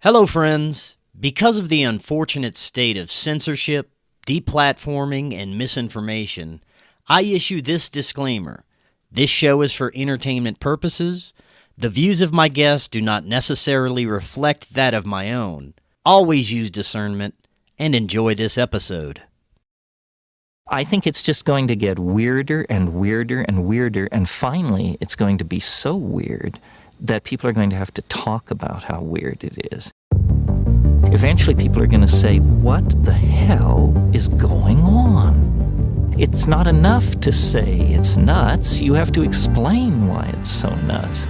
Hello, friends. Because of the unfortunate state of censorship, deplatforming, and misinformation, I issue this disclaimer. This show is for entertainment purposes. The views of my guests do not necessarily reflect that of my own. Always use discernment and enjoy this episode. I think it's just going to get weirder and weirder and weirder, and finally it's going to be so weird that people are going to have to talk about how weird it is. Eventually people are going to say, what the hell is going on? It's not enough to say it's nuts. You have to explain why it's so nuts.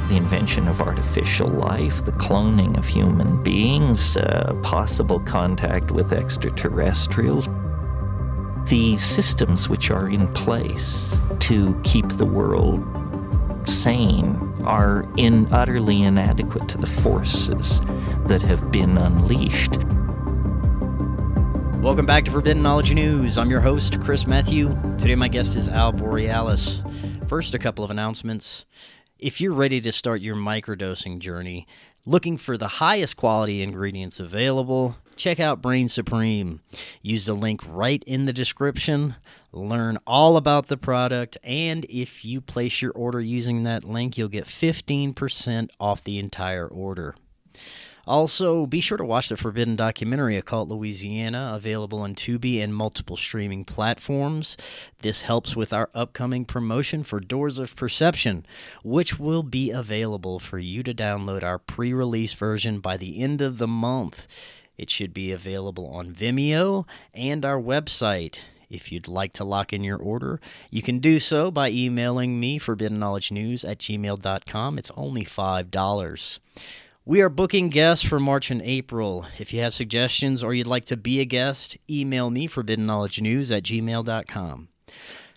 The invention of artificial life, the cloning of human beings, possible contact with extraterrestrials, the systems which are in place to keep the world sane are utterly inadequate to the forces that have been unleashed. Welcome back to Forbidden Knowledge News. I'm your host, Chris Matthew. Today my guest is Borealis. First, a couple of announcements. If you're ready to start your microdosing journey, looking for the highest quality ingredients available, check out Brainsupreme. Use the link right in the description. Learn all about the product, and if you place your order using that link, you'll get 15% off the entire order. Also, be sure to watch the Forbidden documentary, Occult Louisiana, available on Tubi and multiple streaming platforms. This helps with our upcoming promotion for Doors of Perception, which will be available for you to download our pre-release version by the end of the month. It should be available on Vimeo and our website. If you'd like to lock in your order, you can do so by emailing me, forbiddenknowledgenews@gmail.com. It's only $5. We are booking guests for March and April. If you have suggestions or you'd like to be a guest, email me, forbiddenknowledgenews@gmail.com.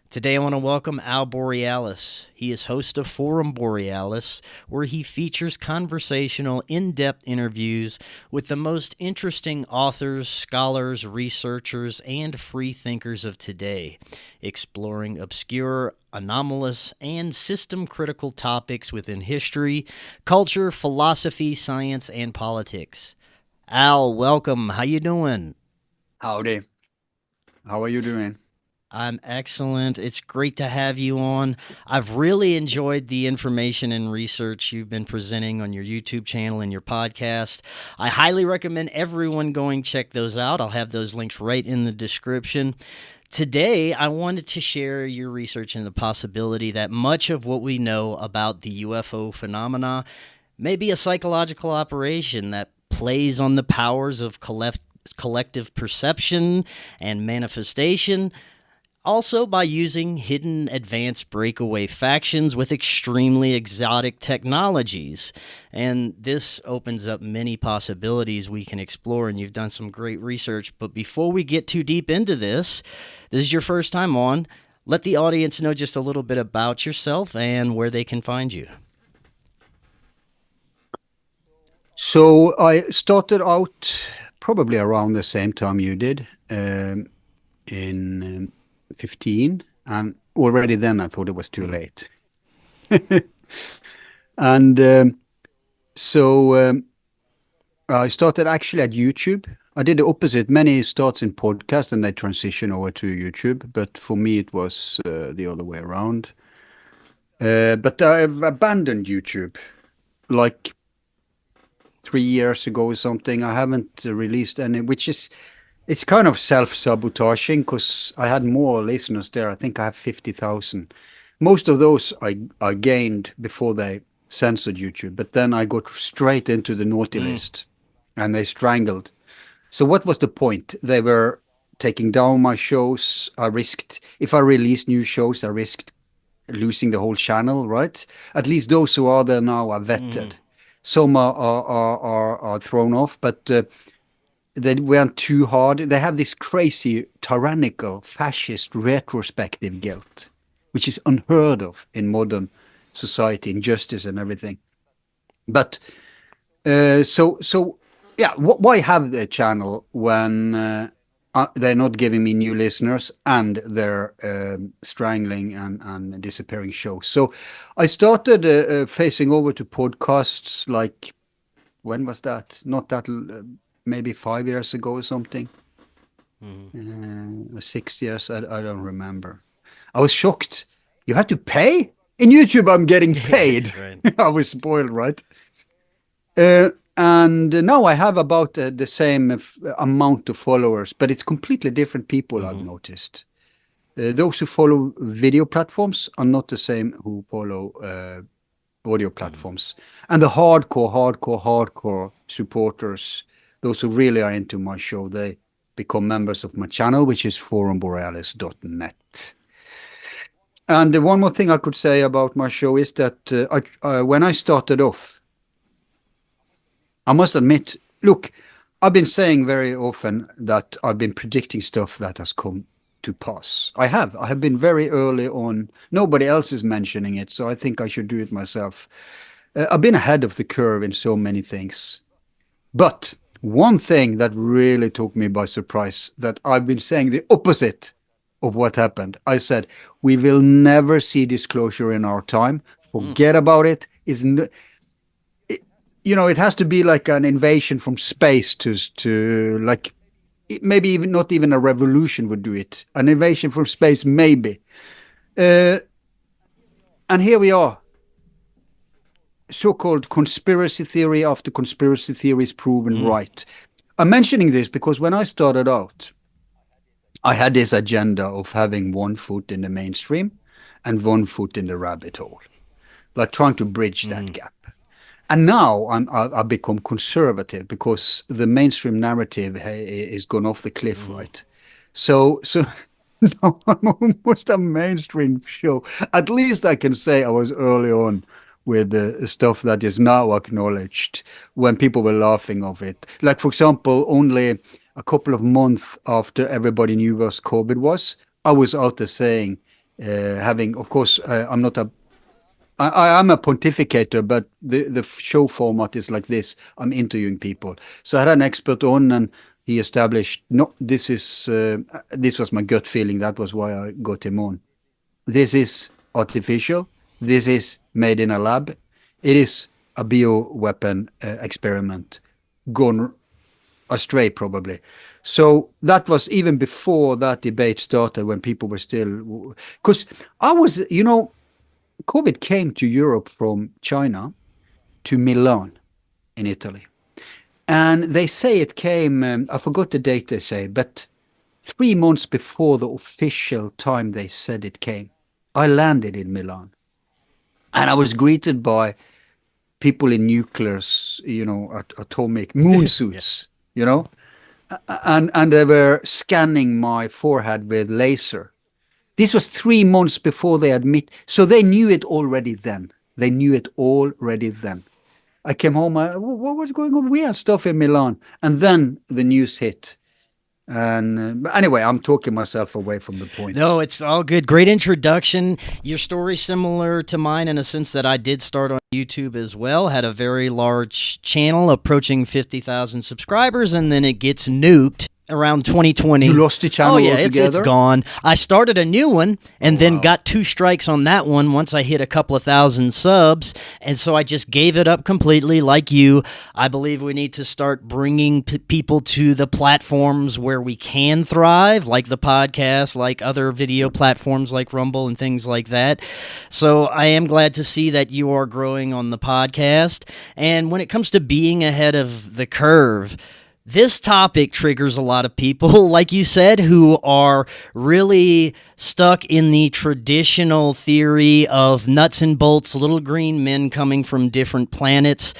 Today I want to welcome Borealis. He is host of Forum Borealis, where he features conversational, in-depth interviews with the most interesting authors, scholars, researchers, and free thinkers of today, exploring obscure, anomalous, and system-critical topics within history, culture, philosophy, science, and politics. Al, welcome. How you doing? Howdy. How are you doing? I'm excellent. It's great to have you on. I've really enjoyed the information and research you've been presenting on your YouTube channel and your podcast. I highly recommend everyone going check those out. I'll have those links right in the description. Today, I wanted to share your research and the possibility that much of what we know about the UFO phenomena may be a psychological operation that plays on the powers of collective perception and manifestation, also by using hidden advanced breakaway factions with extremely exotic technologies. And this opens up many possibilities we can explore, and you've done some great research. But before we get too deep into this is your first time on, let the audience know just a little bit about yourself and where they can find you. So I started out probably around the same time you did, in 15, and already then I thought it was too late. And so I started actually at YouTube. I did the opposite. Many starts in podcast and they transition over to YouTube, but for me it was the other way around. But I've abandoned YouTube like 3 years ago or something. I haven't released any, it's kind of self-sabotaging because I had more listeners there. I think I have 50,000. Most of those I gained before they censored YouTube, but then I got straight into the naughty list and they strangled. So what was the point? They were taking down my shows. If I released new shows, I risked losing the whole channel, right? At least those who are there now are vetted. Some are thrown off, but they went too hard. They have this crazy, tyrannical, fascist, retrospective guilt, which is unheard of in modern society, injustice and everything. But so yeah, why have the channel when they're not giving me new listeners and they're strangling and disappearing shows? So I started facing over to podcasts like when was that? Not that, maybe 5 years ago or something. 6 years, I don't remember. I was shocked. You had to pay? In YouTube, I'm getting paid. Right. I was spoiled, right? And now I have about the same amount of followers, but it's completely different people, I've noticed. Those who follow video platforms are not the same who follow audio platforms. And the hardcore supporters, those who really are into my show, they become members of my channel, which is forumborealis.net. And one more thing I could say about my show is that when I started off, I must admit, look, I've been saying very often that I've been predicting stuff that has come to pass. I have been very early on. Nobody else is mentioning it, so I think I should do it myself. I've been ahead of the curve in so many things. But one thing that really took me by surprise, that I've been saying the opposite of what happened. I said, we will never see disclosure in our time. Forget about it. It has to be like an invasion from space to like, maybe even not even a revolution would do it. An invasion from space, maybe. And here we are. So-called conspiracy theory after conspiracy theory is proven right. I'm mentioning this because when I started out, I had this agenda of having one foot in the mainstream and one foot in the rabbit hole, like trying to bridge that gap. And now I've become conservative because the mainstream narrative is gone off the cliff, right? So now I'm almost a mainstream show. At least I can say I was early on with the stuff that is now acknowledged when people were laughing of it. Like, for example, only a couple of months after everybody knew what COVID was, I was out there saying, of course, I'm not I'm a pontificator, but the show format is like this. I'm interviewing people. So I had an expert on, and he established, no, this was my gut feeling. That was why I got him on. This is artificial. This is made in a lab. It is a bioweapon experiment gone astray, probably. So that was even before that debate started, when people were still... Because I was, COVID came to Europe from China to Milan in Italy. And they say it came, I forgot the date they say, but 3 months before the official time they said it came, I landed in Milan. And I was greeted by people in nuclears, atomic moon suits, and they were scanning my forehead with laser. This was 3 months before they admit. So they knew it already then. I came home, what was going on? We have stuff in Milan. And then the news hit. And but anyway, I'm talking myself away from the point. No, it's all good. Great introduction. Your story's similar to mine in a sense that I did start on YouTube as well. Had a very large channel approaching 50,000 subscribers, and then it gets nuked around 2020. You lost the channel altogether? It's gone. I started a new one and then got 2 strikes on that one once I hit a couple of thousand subs, and so I just gave it up completely. Like you, I believe we need to start bringing people to the platforms where we can thrive, like the podcast, like other video platforms like Rumble and things like that. So I am glad to see that you are growing on the podcast. And when it comes to being ahead of the curve, this topic triggers a lot of people, like you said, who are really stuck in the traditional theory of nuts and bolts, little green men coming from different planets.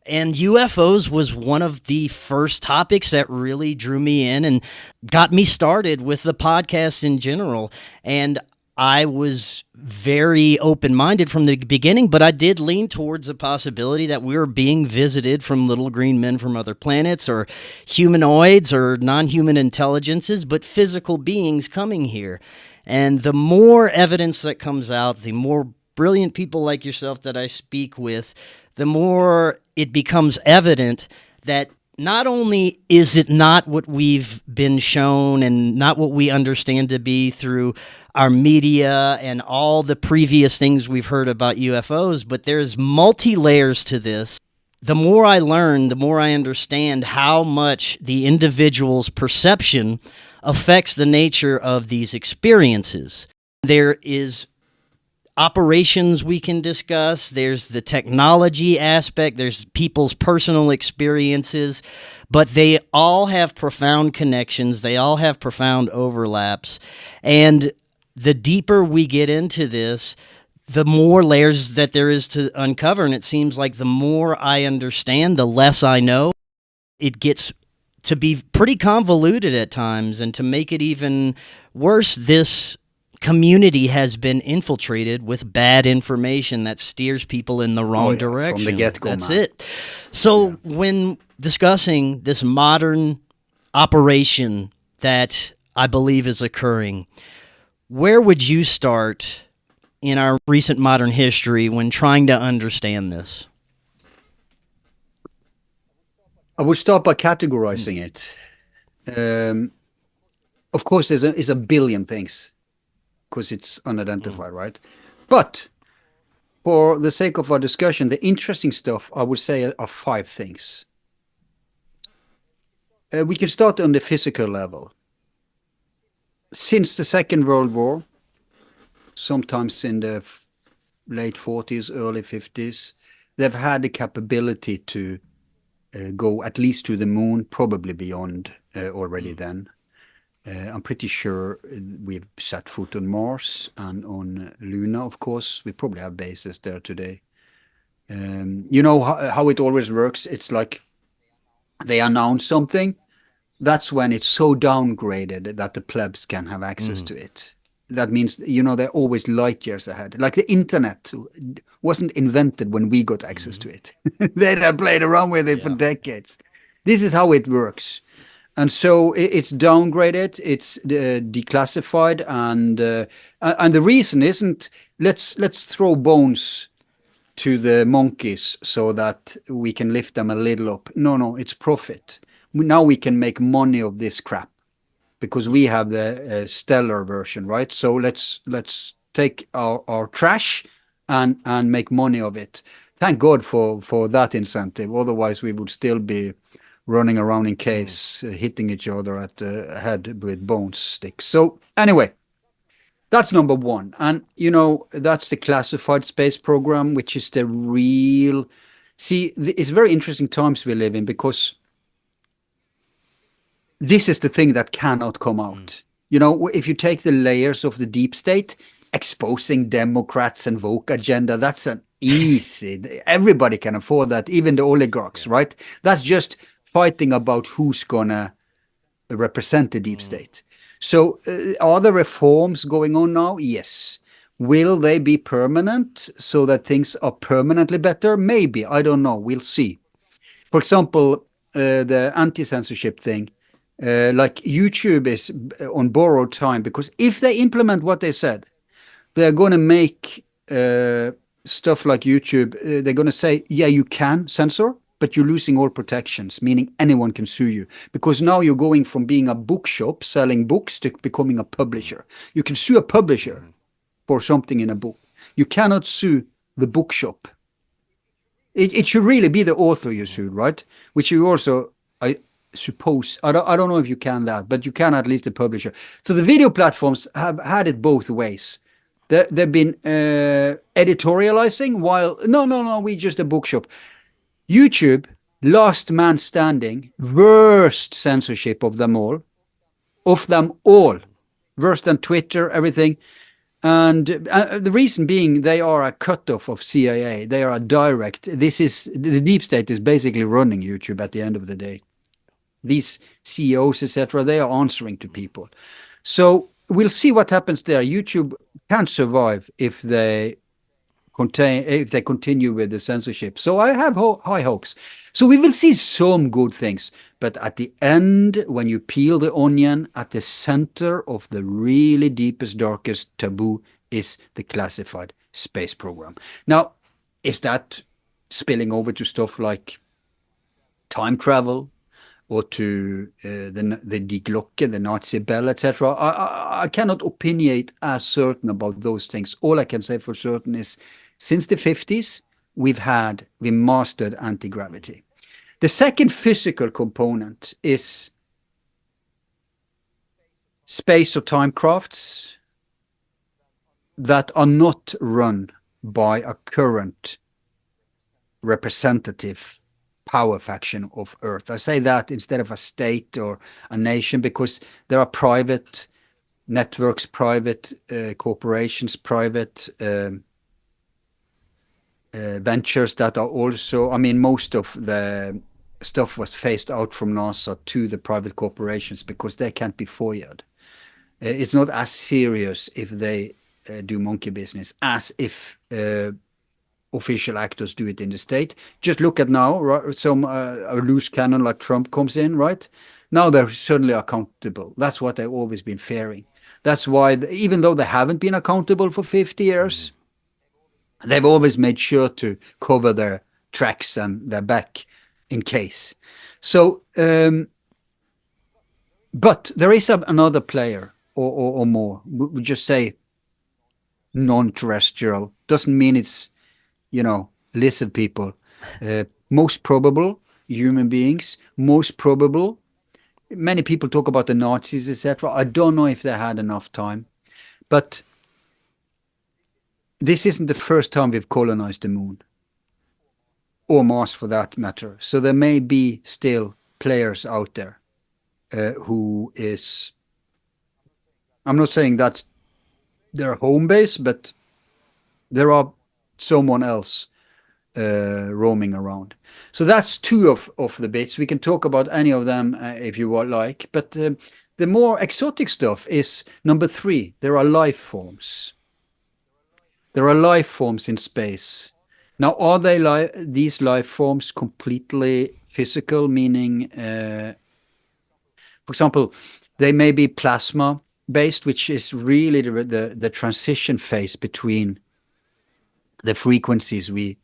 And UFOs was one of the first topics that really drew me in and got me started with the podcast in general. And I was very open-minded from the beginning, but I did lean towards the possibility that we were being visited from little green men from other planets, or humanoids or non-human intelligences, but physical beings coming here. And the more evidence that comes out, the more brilliant people like yourself that I speak with, the more it becomes evident that not only is it not what we've been shown and not what we understand to be through our media and all the previous things we've heard about UFOs, but there's multi-layers to this the more I learn, the more I understand how much the individual's perception affects the nature of these experiences. There is operations we can discuss, there's the technology aspect, there's people's personal experiences, but they all have profound connections, they all have profound overlaps, and the deeper we get into this, the more layers that there is to uncover, and it seems like the more I understand, the less I know. It gets to be pretty convoluted at times, and to make it even worse, this community has been infiltrated with bad information that steers people in the wrong direction. From the get-go, That's man. it. So when discussing this modern operation that I believe is occurring, where would you start in our recent modern history when trying to understand this? I would start by categorizing it. Of course, there's a billion things because it's unidentified, right? But for the sake of our discussion, the interesting stuff, I would say, are 5 things. We can start on the physical level. Since the Second World War, sometimes in the late 40s, early 50s, they've had the capability to go at least to the moon, probably beyond already then. I'm pretty sure we've set foot on Mars and on Luna, of course. We probably have bases there today. You know how it always works? It's like they announce something. That's when it's so downgraded that the plebs can have access to it. That means, you know, they're always light years ahead. Like the internet wasn't invented when we got access to it. They had played around with it for decades. This is how it works. And so it's downgraded, it's declassified, and the reason isn't let's throw bones to the monkeys so that we can lift them a little up. No, it's profit. Now we can make money of this crap because we have the stellar version, right? So let's take our trash and make money of it. Thank God for that incentive. Otherwise, we would still be running around in caves, hitting each other at the head with bone sticks. So anyway, that's number 1. And, you know, that's the classified space program, which is the real... See, it's very interesting times we live in because this is the thing that cannot come out. You know, if you take the layers of the deep state, exposing Democrats and woke agenda, that's an easy... Everybody can afford that, even the oligarchs, right? That's just fighting about who's gonna represent the deep state. So are there reforms going on now? Yes. Will they be permanent so that things are permanently better? Maybe. I don't know. We'll see. For example, the anti-censorship thing, like YouTube is on borrowed time because if they implement what they said, they're going to make stuff like YouTube. They're going to say, yeah, you can censor, but you're losing all protections, meaning anyone can sue you. Because now you're going from being a bookshop selling books to becoming a publisher. You can sue a publisher for something in a book. You cannot sue the bookshop. It should really be the author you sue, right? Which you also, I suppose, I don't know if you can that, but you can at least the publisher. So the video platforms have had it both ways. They've been editorializing while, no, we just a bookshop. YouTube, last man standing, worst censorship of them all. Worse than Twitter, everything. And the reason being they are a cutoff of CIA. They are a direct. The deep state is basically running YouTube at the end of the day. These CEOs, etc., they are answering to people. So we'll see what happens there. YouTube can't survive if they continue with the censorship. So I have high hopes. So we will see some good things. But at the end, when you peel the onion, at the center of the really deepest, darkest taboo is the classified space program. Now, is that spilling over to stuff like time travel or to the Die Glocke, the Nazi bell, etc.? I cannot opinionate as certain about those things. All I can say for certain is since the 50s, we mastered anti-gravity. The second physical component is space or time crafts that are not run by a current representative power faction of Earth. I say that instead of a state or a nation because there are private networks, private corporations, private ventures that are also, I mean, most of the stuff was phased out from NASA to the private corporations because they can't be FOIA'd. It's not as serious if they do monkey business as if official actors do it in the state. Just look at now, right? Some a loose cannon like Trump comes in, right? Now they're suddenly accountable. That's what they've always been fearing. That's why, even though they haven't been accountable for 50 years, they've always made sure to cover their tracks and their back in case. So, but there is another player or more. We just say non-terrestrial. Doesn't mean it's, lizard people. Most probable, human beings. Most probable, many people talk about the Nazis, etc. I don't know if they had enough time. But this isn't the first time we've colonized the moon. Or Mars for that matter. So there may be still players out there who is... I'm not saying that's their home base, but there are someone else roaming around. So that's two of the bits. We can talk about any of them if you would like. But the more exotic stuff is number 3. There are life forms. There are life forms in space. Now, are they these life forms completely physical, meaning, for example, they may be plasma-based, which is really the transition phase between the frequencies we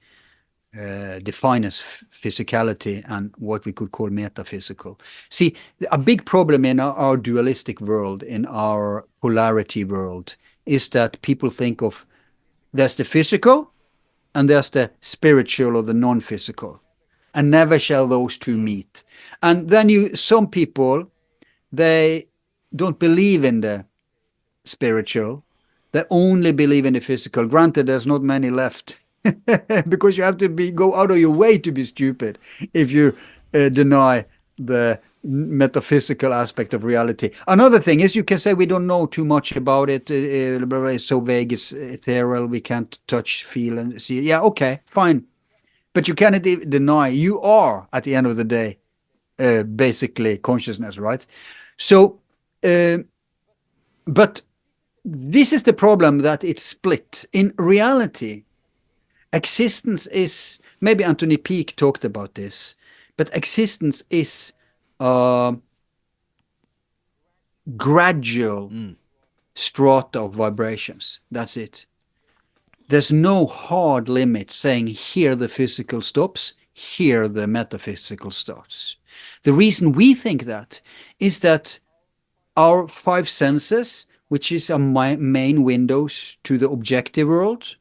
define as physicality and what we could call metaphysical. See, a big problem in our dualistic world, in our polarity world, is that people think of there's the physical and there's the spiritual or the non-physical, and never shall those two meet. And then some people, they don't believe in the spiritual. They only believe in the physical. Granted, there's not many left because you have to go out of your way to be stupid if you deny the metaphysical aspect of reality. Another thing is you can say we don't know too much about it. It's so vague, it's ethereal, we can't touch, feel, and see. Yeah, okay, fine. But you cannot deny you are, at the end of the day, basically consciousness, right? So, but this is the problem, that it's split. In reality, existence is, maybe Anthony Peake talked about this, but existence is gradual strata of vibrations. That's it. There's no hard limit saying here the physical stops, here the metaphysical starts. The reason we think that is that our 5 senses, which is our main windows to the objective world,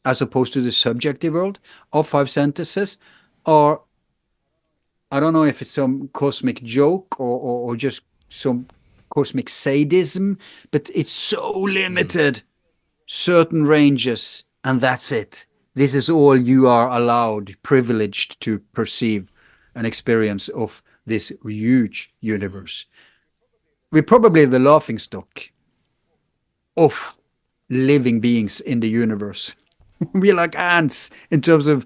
as opposed to the subjective world, our 5 senses are, I don't know if it's some cosmic joke or just some cosmic sadism, but it's so limited. Certain ranges, and that's it. This is all you are allowed, privileged to perceive and experience of this huge universe. We're probably the laughingstock of living beings in the universe. We're like ants in terms of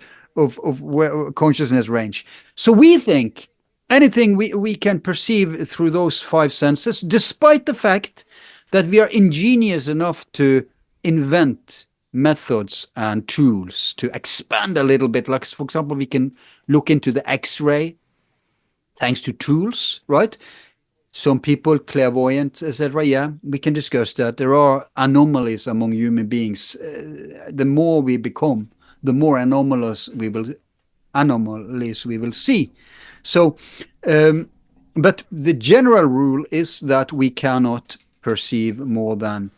consciousness range. So we think anything we can perceive through those 5 senses, despite the fact that we are ingenious enough to invent methods and tools to expand a little bit. Like, for example, we can look into the X-ray thanks to tools, right? Some people, clairvoyant, etc. Yeah, we can discuss that. There are anomalies among human beings. The more we become, the more anomalies we will see. So, but the general rule is that we cannot perceive more than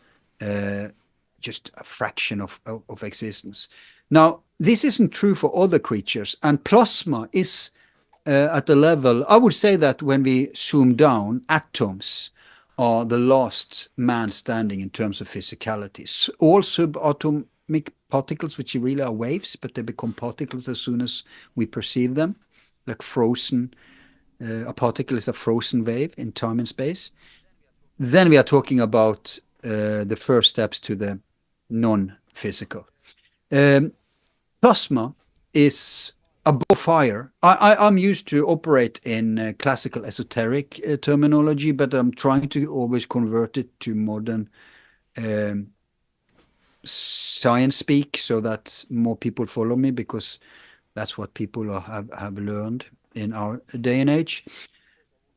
just a fraction of existence. Now, this isn't true for other creatures. And plasma is at the level, I would say that when we zoom down, atoms are the last man standing in terms of physicality. All subatomic particles, which really are waves, but they become particles as soon as we perceive them, like frozen. A particle is a frozen wave in time and space. Then we are talking about the first steps to the non-physical. Plasma is above fire. I'm used to operate in classical esoteric terminology, but I'm trying to always convert it to modern science speak so that more people follow me, because that's what people have learned in our day and age.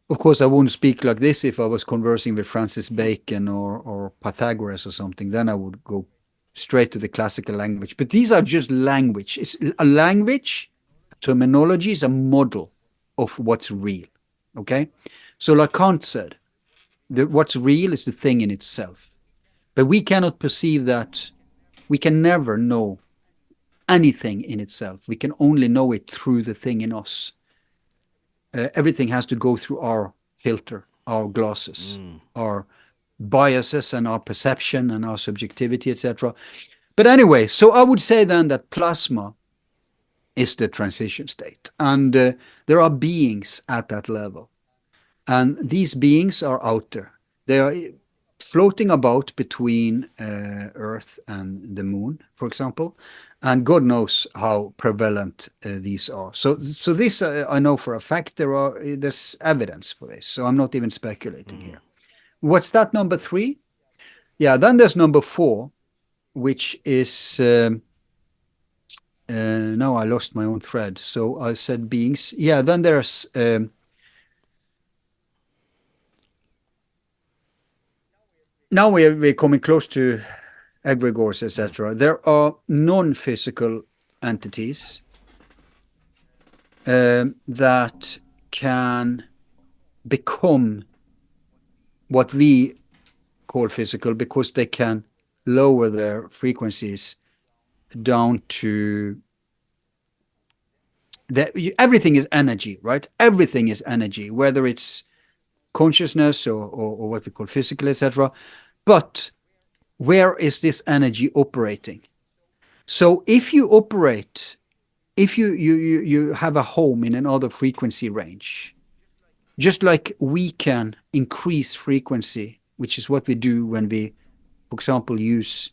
Of course, I wouldn't speak like this if I was conversing with Francis Bacon or Pythagoras or something. Then I would go straight to the classical language. But these are just language. It's a language. Terminology is a model of what's real. Okay? So like Kant said, what's real is the thing in itself. But we cannot perceive that. We can never know anything in itself. We can only know it through the thing in us. Everything has to go through our filter, our glasses, our biases and our perception and our subjectivity, etc. But anyway, so I would say then that plasma is the transition state. And there are beings at that level. And these beings are out there. They are floating about between Earth and the moon, for example. And God knows how prevalent these are. So this I know for a fact. There's evidence for this. So I'm not even speculating here. What's that, number 3? Yeah, then there's number 4, which is now I lost my own thread. So I said beings. Yeah, then there's now we're coming close to egregores, etc. There are non-physical entities that can become what we call physical, because they can lower their frequencies down to everything is energy, right? Everything is energy, whether it's consciousness or what we call physical, etc. But where is this energy operating? So if you operate, if you have a home in another frequency range, just like we can increase frequency, which is what we do when we, for example, use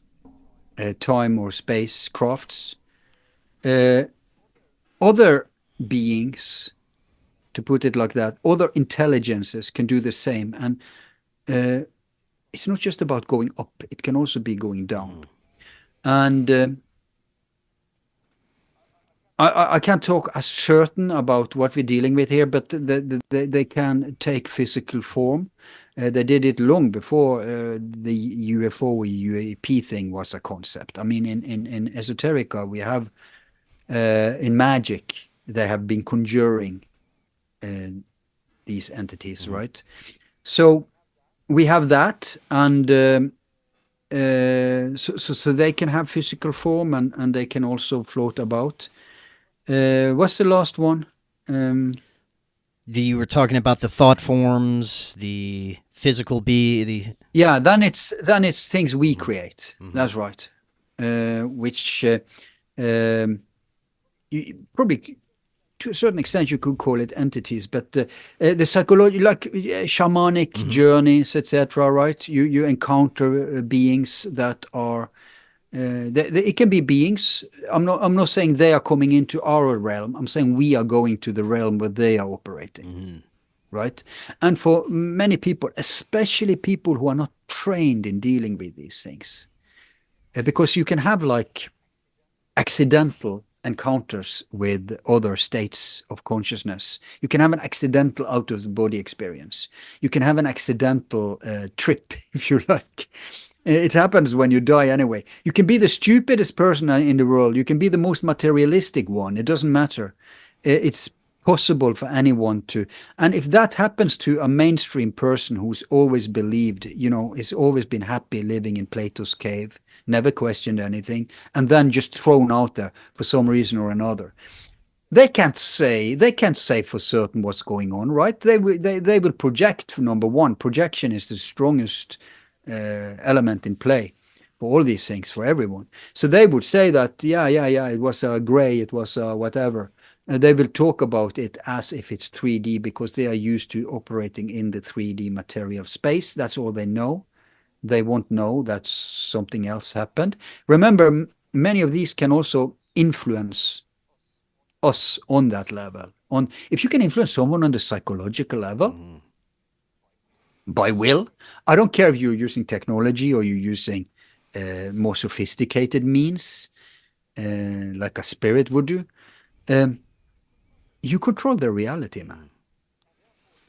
time or space crafts, other beings, to put it like that, other intelligences can do the same. And it's not just about going up, it can also be going down. And I can't talk as certain about what we're dealing with here, but they can take physical form. They did it long before the UFO, UAP thing was a concept. I mean, in esoterica, we have, in magic, they have been conjuring these entities, right? So we have that, and so they can have physical form, and they can also float about. What's the last one? You were talking about the thought forms, the physical Yeah, then it's things we create. That's right. Which you probably, to a certain extent, you could call it entities, but the psychology, like shamanic journeys, etc. Right? You encounter beings that are. It can be beings. I'm not saying they are coming into our realm. I'm saying we are going to the realm where they are operating, right? And for many people, especially people who are not trained in dealing with these things, because you can have like accidental encounters with other states of consciousness. You can have an accidental out-of-the-body experience. You can have an accidental trip, if you like. It happens when you die anyway. You can be the stupidest person in the world. You can be the most materialistic one. It doesn't matter. It's possible for anyone to. And if that happens to a mainstream person who's always believed, has always been happy living in Plato's cave, never questioned anything, and then just thrown out there for some reason or another. They can't say for certain what's going on, right? They will project. For number one, projection is the strongest element in play for all these things, for everyone. So they would say that, yeah, it was gray, it was whatever. They will talk about it as if it's 3D because they are used to operating in the 3D material space. That's all they know. They won't know that something else happened. Remember, many of these can also influence us on that level. If you can influence someone on the psychological level, by will, I don't care if you're using technology or you're using more sophisticated means, like a spirit would do, you control their reality, man.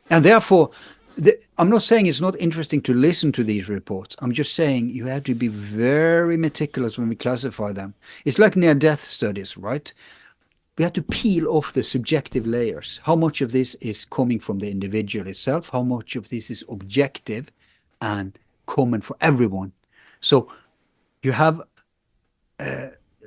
And therefore, I'm not saying it's not interesting to listen to these reports. I'm just saying you have to be very meticulous when we classify them. It's like near-death studies, right? We have to peel off the subjective layers. How much of this is coming from the individual itself? How much of this is objective and common for everyone? So you have,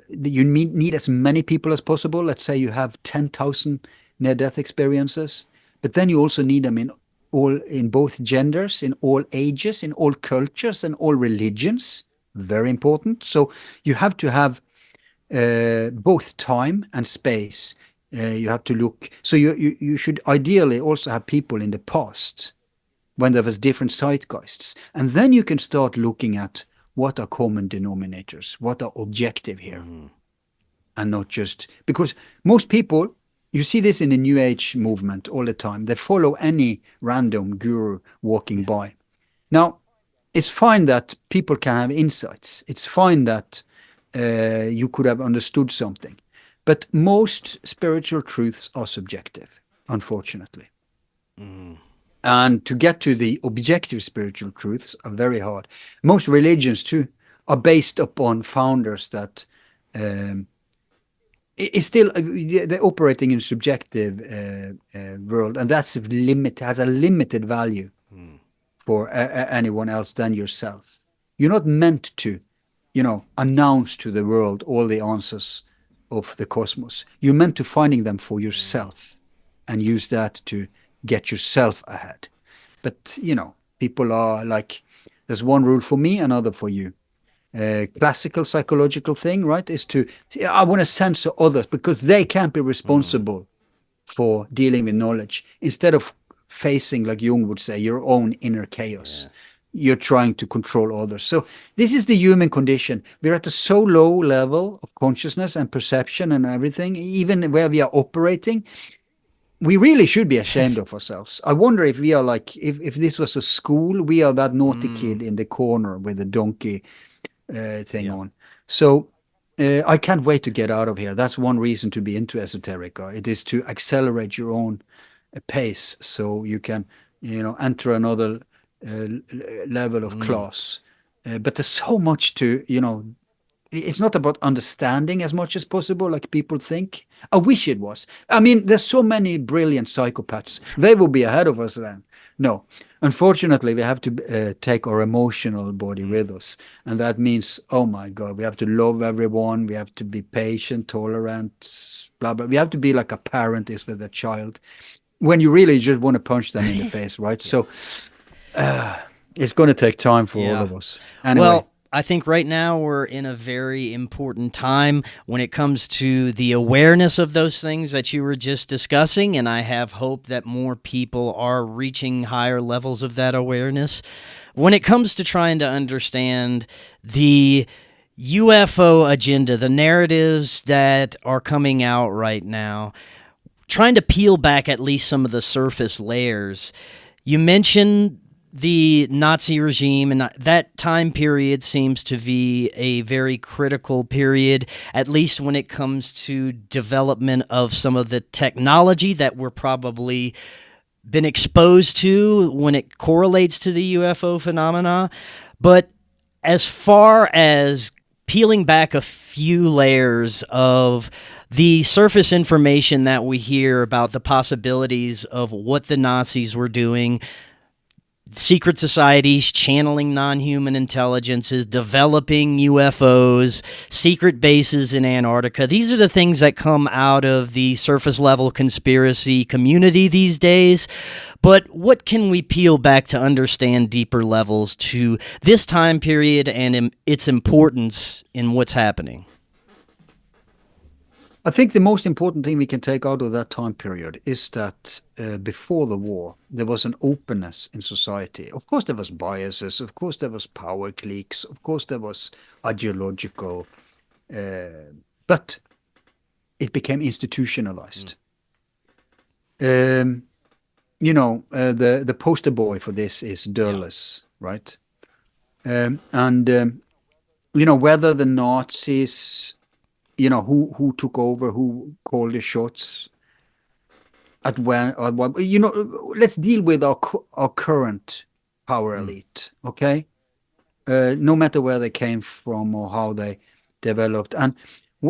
you need as many people as possible. Let's say you have 10,000 near-death experiences, but then you also need them in both genders, in all ages, in all cultures, and all religions. Very important. So you have to have both time and space. You have to look. So you should ideally also have people in the past when there was different zeitgeists, and then you can start looking at what are common denominators, what are objective here, and not just because most people. You see this in the New Age movement all the time. They follow any random guru walking by. Now, it's fine that people can have insights. It's fine that you could have understood something. But most spiritual truths are subjective, unfortunately. And to get to the objective spiritual truths are very hard. Most religions, too, are based upon founders that... it's still they're operating in a subjective world, and that's has a limited value for anyone else than yourself. You're not meant to, announce to the world all the answers of the cosmos. You're meant to finding them for yourself and use that to get yourself ahead. But people are like, there's one rule for me, another for you. Classical psychological thing, right, is I want to censor others because they can't be responsible for dealing with knowledge. Instead of facing, like Jung would say, your own inner chaos, you're trying to control others. So this is the human condition. We're at a so low level of consciousness and perception and everything, even where we are operating. We really should be ashamed of ourselves. I wonder if we are like, if this was a school, we are that naughty kid in the corner with the donkey thing on. So I can't wait to get out of here. That's one reason to be into esoterica. It is to accelerate your own pace so you can, enter another level of class. But there's so much to, it's not about understanding as much as possible, like people think. I wish it was. I mean, there's so many brilliant psychopaths. They will be ahead of us then. No, unfortunately, we have to take our emotional body with us. And that means, oh my God, we have to love everyone. We have to be patient, tolerant, blah, blah. We have to be like a parent is with a child when you really just want to punch them in the face, right? So it's going to take time for all of us. Anyway. Well, I think right now we're in a very important time when it comes to the awareness of those things that you were just discussing, and I have hope that more people are reaching higher levels of that awareness. When it comes to trying to understand the UFO agenda, the narratives that are coming out right now, trying to peel back at least some of the surface layers, you mentioned the Nazi regime, and that time period seems to be a very critical period, at least when it comes to development of some of the technology that we're probably been exposed to when it correlates to the UFO phenomena. But as far as peeling back a few layers of the surface information that we hear about the possibilities of what the Nazis were doing, secret societies channeling non-human intelligences, developing UFOs, secret bases in Antarctica. These are the things that come out of the surface level conspiracy community these days. But what can we peel back to understand deeper levels to this time period and its importance in what's happening? I think the most important thing we can take out of that time period is that before the war, there was an openness in society. Of course, there was biases. Of course, there was power cliques. Of course, there was ideological, but it became institutionalized. The poster boy for this is Dulles, right? Whether the Nazis, who took over, who called the shots at when, or what, let's deal with our current power elite, okay? No matter where they came from or how they developed. And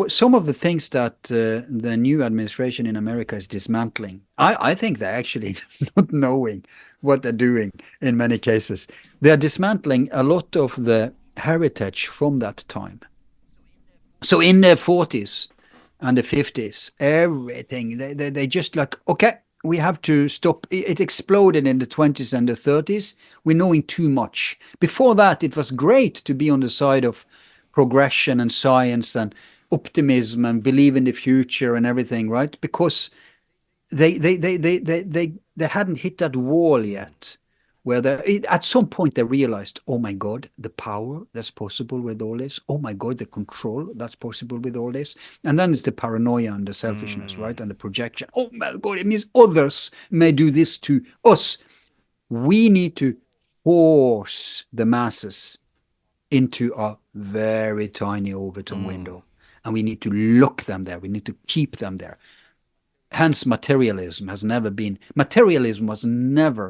some of the things that the new administration in America is dismantling, I think they're actually not knowing what they're doing in many cases. They're dismantling a lot of the heritage from that time. So in the 40s and the 50s, everything, they just like, okay, we have to stop. It exploded in the 20s and the 30s. We're knowing too much. Before that, it was great to be on the side of progression and science and optimism and believe in the future and everything, right? Because they hadn't hit that wall yet, where at some point they realized, oh my God, the power that's possible with all this. Oh my God, the control that's possible with all this. And then it's the paranoia and the selfishness, right? And the projection. Oh my God, it means others may do this to us. We need to force the masses into a very tiny Overton window. And we need to lock them there. We need to keep them there. Hence, materialism was never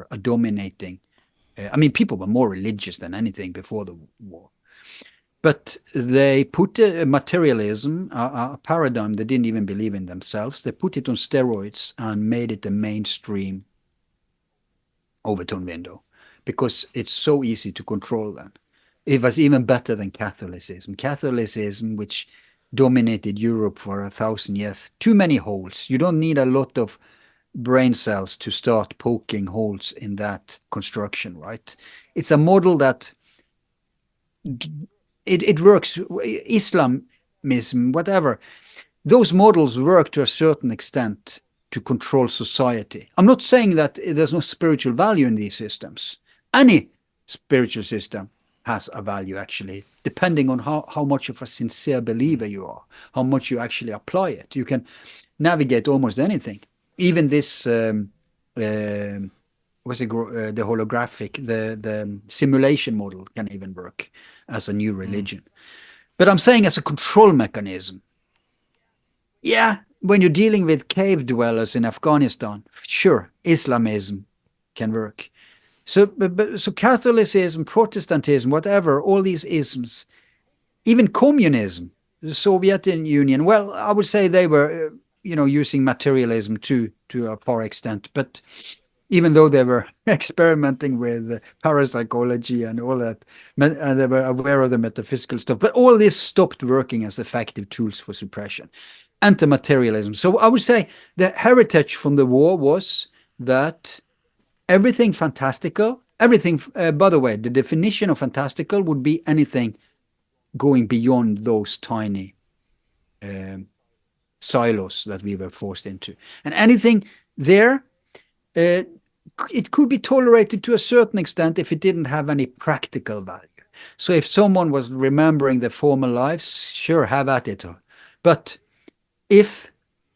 a dominating. People were more religious than anything before the war. But they put materialism, a paradigm they didn't even believe in themselves, they put it on steroids and made it the mainstream Overton window because it's so easy to control them. It was even better than Catholicism. Catholicism, which dominated Europe for 1,000 years. Too many holes. You don't need a lot of brain cells to start poking holes in that construction, right? It's a model that it works. Islamism, whatever. Those models work to a certain extent to control society. I'm not saying that there's no spiritual value in these systems. Any spiritual system has a value, actually, depending on how much of a sincere believer you are, how much you actually apply it. You can navigate almost anything. Even this, the holographic, the simulation model can even work as a new religion. But I'm saying as a control mechanism. Yeah, when you're dealing with cave dwellers in Afghanistan, sure, Islamism can work. So Catholicism, Protestantism, whatever, all these isms, even communism, the Soviet Union, well, I would say they were, using materialism to a far extent. But even though they were experimenting with parapsychology and all that, and they were aware of the metaphysical stuff, but all this stopped working as effective tools for suppression. Anti-materialism. So I would say the heritage from the war was that everything fantastical, by the way, the definition of fantastical would be anything going beyond those tiny silos that we were forced into. And anything there, it could be tolerated to a certain extent if it didn't have any practical value. So if someone was remembering their former lives, sure, have at it. But if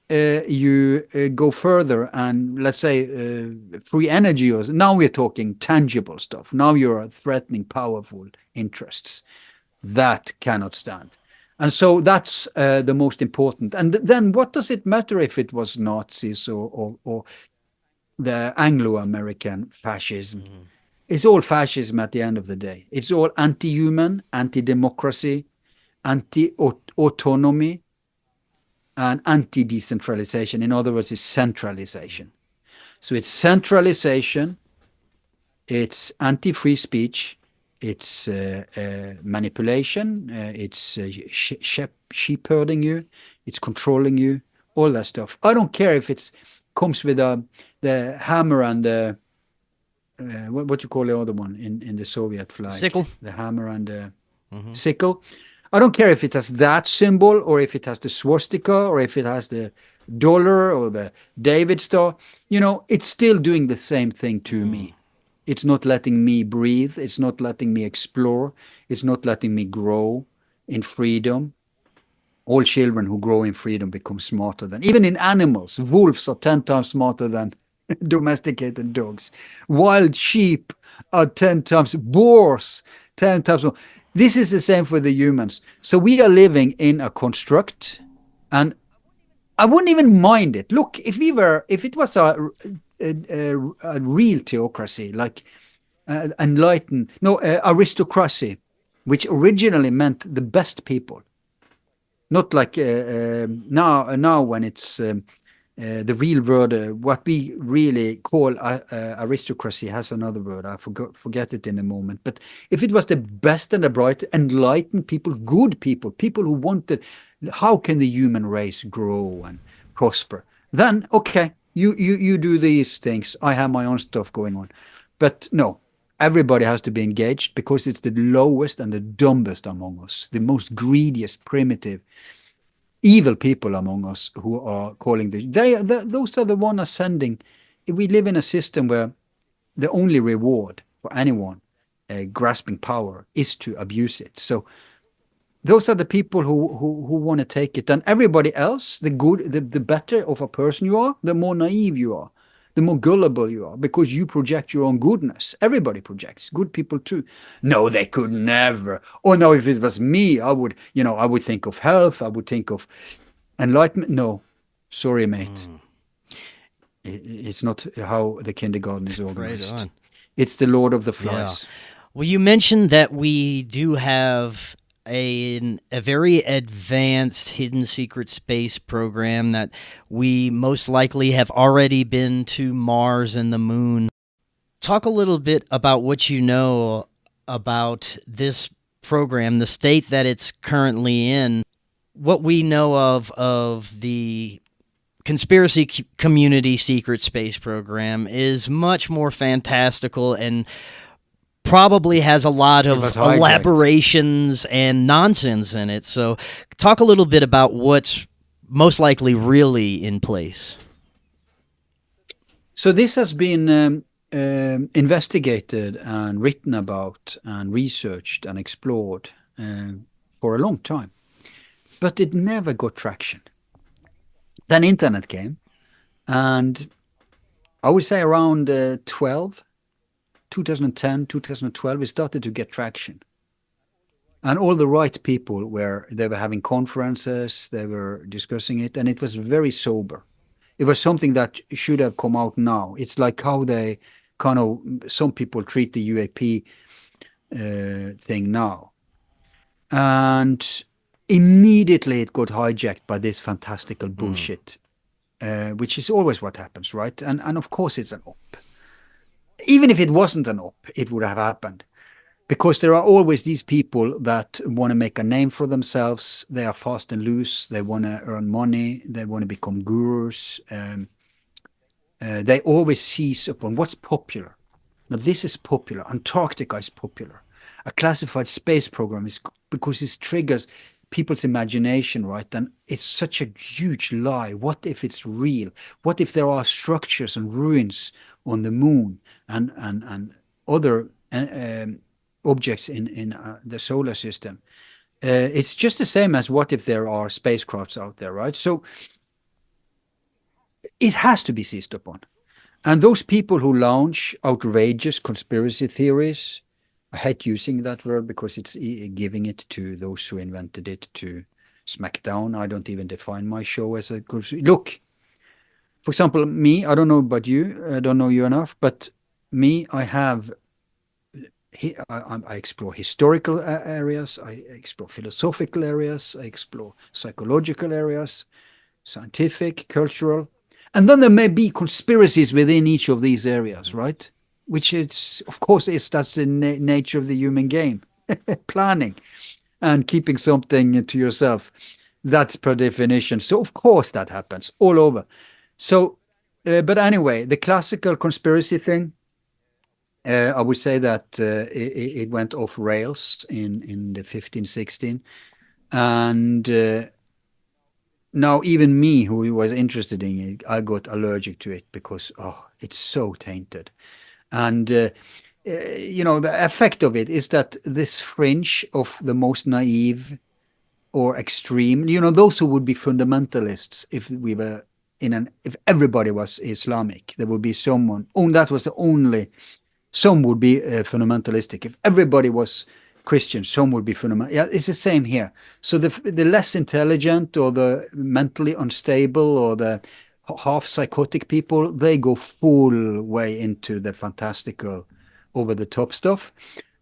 you go further and let's say free energy, or now we're talking tangible stuff. Now you're threatening powerful interests. That cannot stand. And so that's the most important. And then what does it matter if it was Nazis or the Anglo-American fascism? It's all fascism at the end of the day. It's all anti-human, anti-democracy, anti-autonomy, and anti-decentralization. In other words, it's centralization. So it's centralization It's anti-free speech. It's manipulation. It's sheep herding you. It's controlling you. All that stuff. I don't care if it's comes with the hammer and the what you call the other one in the Soviet flag? Sickle. The hammer and the sickle. I don't care if it has that symbol or if it has the swastika or if it has the dollar or the David star. You know, it's still doing the same thing to me. It's not letting me breathe. It's not letting me explore. It's not letting me grow in freedom. All children who grow in freedom become smarter than, even in animals, wolves are 10 times smarter than domesticated dogs. Wild sheep are 10 times, boars 10 times more. This is the same for the humans. So we are living in a construct, and I wouldn't even mind it. Look, if it was a real theocracy, like aristocracy, which originally meant the best people, not like now when it's the real word, what we really call aristocracy has another word. I forget it in a moment. But if it was the best and the bright, enlightened people, good people, people who wanted, how can the human race grow and prosper? Then, okay, you do these things. I have my own stuff going on. But no, everybody has to be engaged because it's the lowest and the dumbest among us, the most greediest, primitive, evil people among us who are calling this. Those are the ones ascending. We live in a system where the only reward for anyone grasping power is to abuse it. So those are the people who want to take it. And everybody else, the better of a person you are, the more naive you are, the more gullible you are, because you project your own goodness. Everybody projects, good people too. No, they could never. Oh no, if it was me, I would think of health, I would think of enlightenment. No, sorry, mate. It's not how the kindergarten is organized. Right on. It's the Lord of the Flies. Yeah. Well, you mentioned that we do have a very advanced hidden secret space program, that we most likely have already been to Mars and the moon. Talk a little bit about what you know about this program, the state that it's currently in, what we know of the conspiracy community secret space program is much more fantastical and probably has a lot of elaborations and nonsense in it. So talk a little bit about what's most likely really in place. So this has been investigated and written about and researched and explored for a long time, but it never got traction. Then internet came, and I would say around 2010, 2012, it started to get traction. And all the right people they were having conferences, they were discussing it, and it was very sober. It was something that should have come out now. It's like how they some people treat the UAP thing now. And immediately it got hijacked by this fantastical bullshit, which is always what happens, right? And of course it's an op. Even if it wasn't an op, it would have happened. Because there are always these people that want to make a name for themselves. They are fast and loose. They want to earn money. They want to become gurus. They always seize upon what's popular. Now, this is popular. Antarctica is popular. A classified space program is because it triggers people's imagination, right? And it's such a huge lie. What if it's real? What if there are structures and ruins on the moon and other objects in the solar system? It's just the same as what if there are spacecrafts out there, right? So it has to be seized upon. And those people who launch outrageous conspiracy theories, I hate using that word because it's giving it to those who invented it to smack down. I don't even define my show as a conspiracy. Look, for example, me, I don't know about you, I don't know you enough, but me, I explore historical areas, I explore philosophical areas, I explore psychological areas, scientific, cultural, and then there may be conspiracies within each of these areas, right? which is, of course, that's the nature of the human game. Planning and keeping something to yourself. That's per definition. So, of course, that happens all over. So, but anyway, the classical conspiracy thing, I would say that it went off rails in the 15, 16. And now even me, who was interested in it, I got allergic to it because, oh, it's so tainted. And, the effect of it is that this fringe of the most naive or extreme, those who would be fundamentalists if we were if everybody was Islamic, there would be someone, that was the only, some would be fundamentalistic. If everybody was Christian, some would be fundamental. Yeah, it's the same here. So the less intelligent or the mentally unstable or the half psychotic people, they go full way into the fantastical, over the top stuff,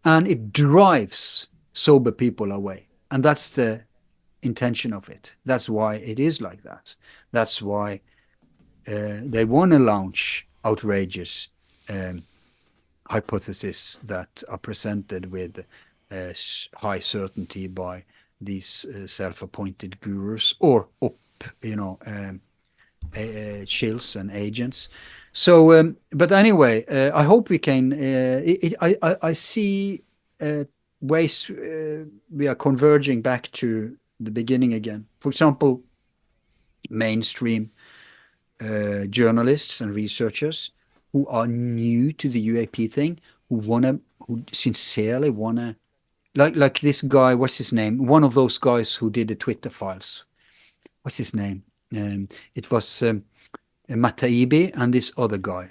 and it drives sober people away. And that's the intention of it. That's why it is like that. That's why they want to launch outrageous hypotheses that are presented with high certainty by these self-appointed gurus or chills and agents. So, but anyway, I hope we can. I see ways we are converging back to the beginning again. For example, mainstream journalists and researchers who are new to the UAP thing, who sincerely wanna, like this guy. What's his name? One of those guys who did the Twitter files. What's his name? It was Mataibi and this other guy.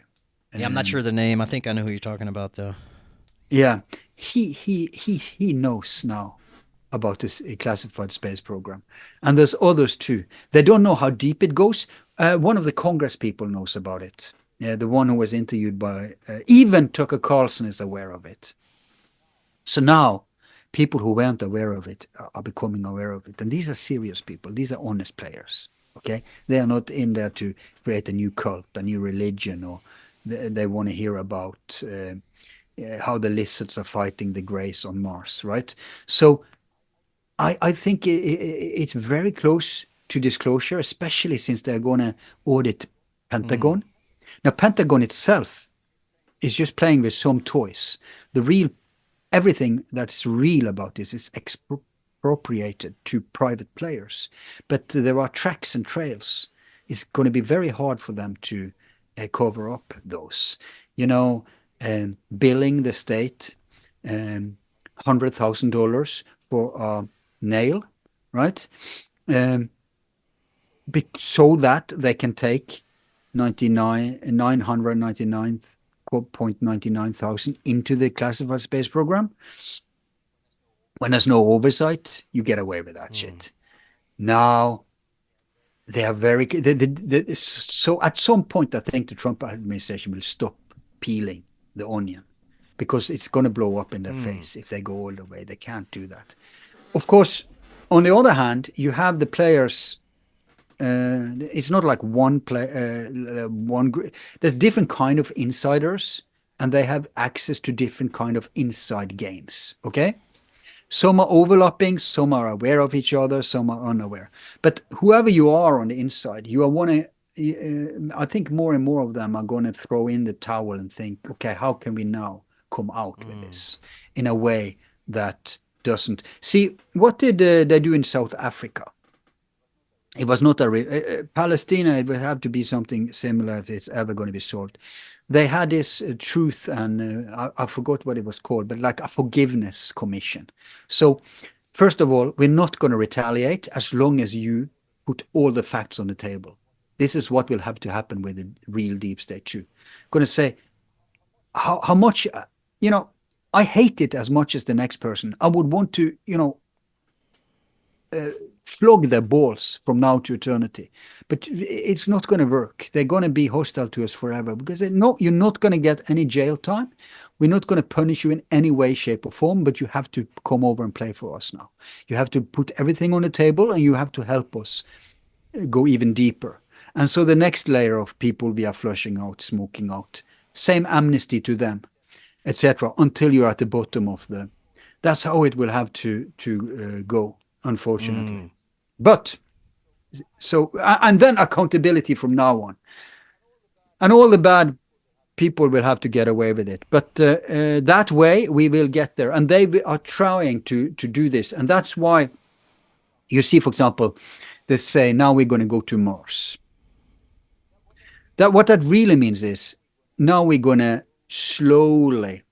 Yeah, I'm not sure the name. I think I know who you're talking about, though. Yeah, he knows now about this classified space program, and there's others too. They don't know how deep it goes. One of the Congress people knows about it. Yeah, the one who was interviewed by even Tucker Carlson is aware of it. So now people who weren't aware of it are becoming aware of it, and these are serious people. These are honest players. Okay, they are not in there to create a new cult, a new religion, or they want to hear about how the lizards are fighting the greys on Mars, right? So I think it's very close to disclosure, especially since they're going to audit Pentagon. Now, Pentagon itself is just playing with some toys. Everything that's real about this is expropriated to private players. But there are tracks and trails. It's going to be very hard for them to cover up those. Billing the state $100,000 for a nail, right? So that they can take 999.99 thousand into the classified space program. When there's no oversight, you get away with that shit. Now, they are very... so at some point, I think the Trump administration will stop peeling the onion because it's going to blow up in their face if they go all the way. They can't do that. Of course, on the other hand, you have the players... it's not like one there's different kind of insiders, and they have access to different kind of inside games. Okay, some are overlapping, some are aware of each other, some are unaware. But whoever you are on the inside, you are I think more and more of them are going to throw in the towel and think, okay, how can we now come out with this in a way that doesn't... See, what did they do in South Africa? It was not Palestine. It would have to be something similar if it's ever going to be solved. They had this truth, and I forgot what it was called, but like a forgiveness commission. So, first of all, we're not going to retaliate as long as you put all the facts on the table. This is what will have to happen with the real deep state too. Going to say how much, I hate it as much as the next person. I would want to, flog their balls from now to eternity, but it's not going to work. They're going to be hostile to us forever because you're not going to get any jail time. We're not going to punish you in any way, shape, or form, but you have to come over and play for us now. You have to put everything on the table, and you have to help us go even deeper. And so the next layer of people we are flushing out, smoking out, same amnesty to them, etc., until you're at the bottom of the. That's how it will have to go, unfortunately. But so, and then accountability from now on, and all the bad people will have to get away with it. But that way we will get there, and they are trying to do this, and that's why you see, for example, they say now we're going to go to Mars. That what that really means is now we're going to slowly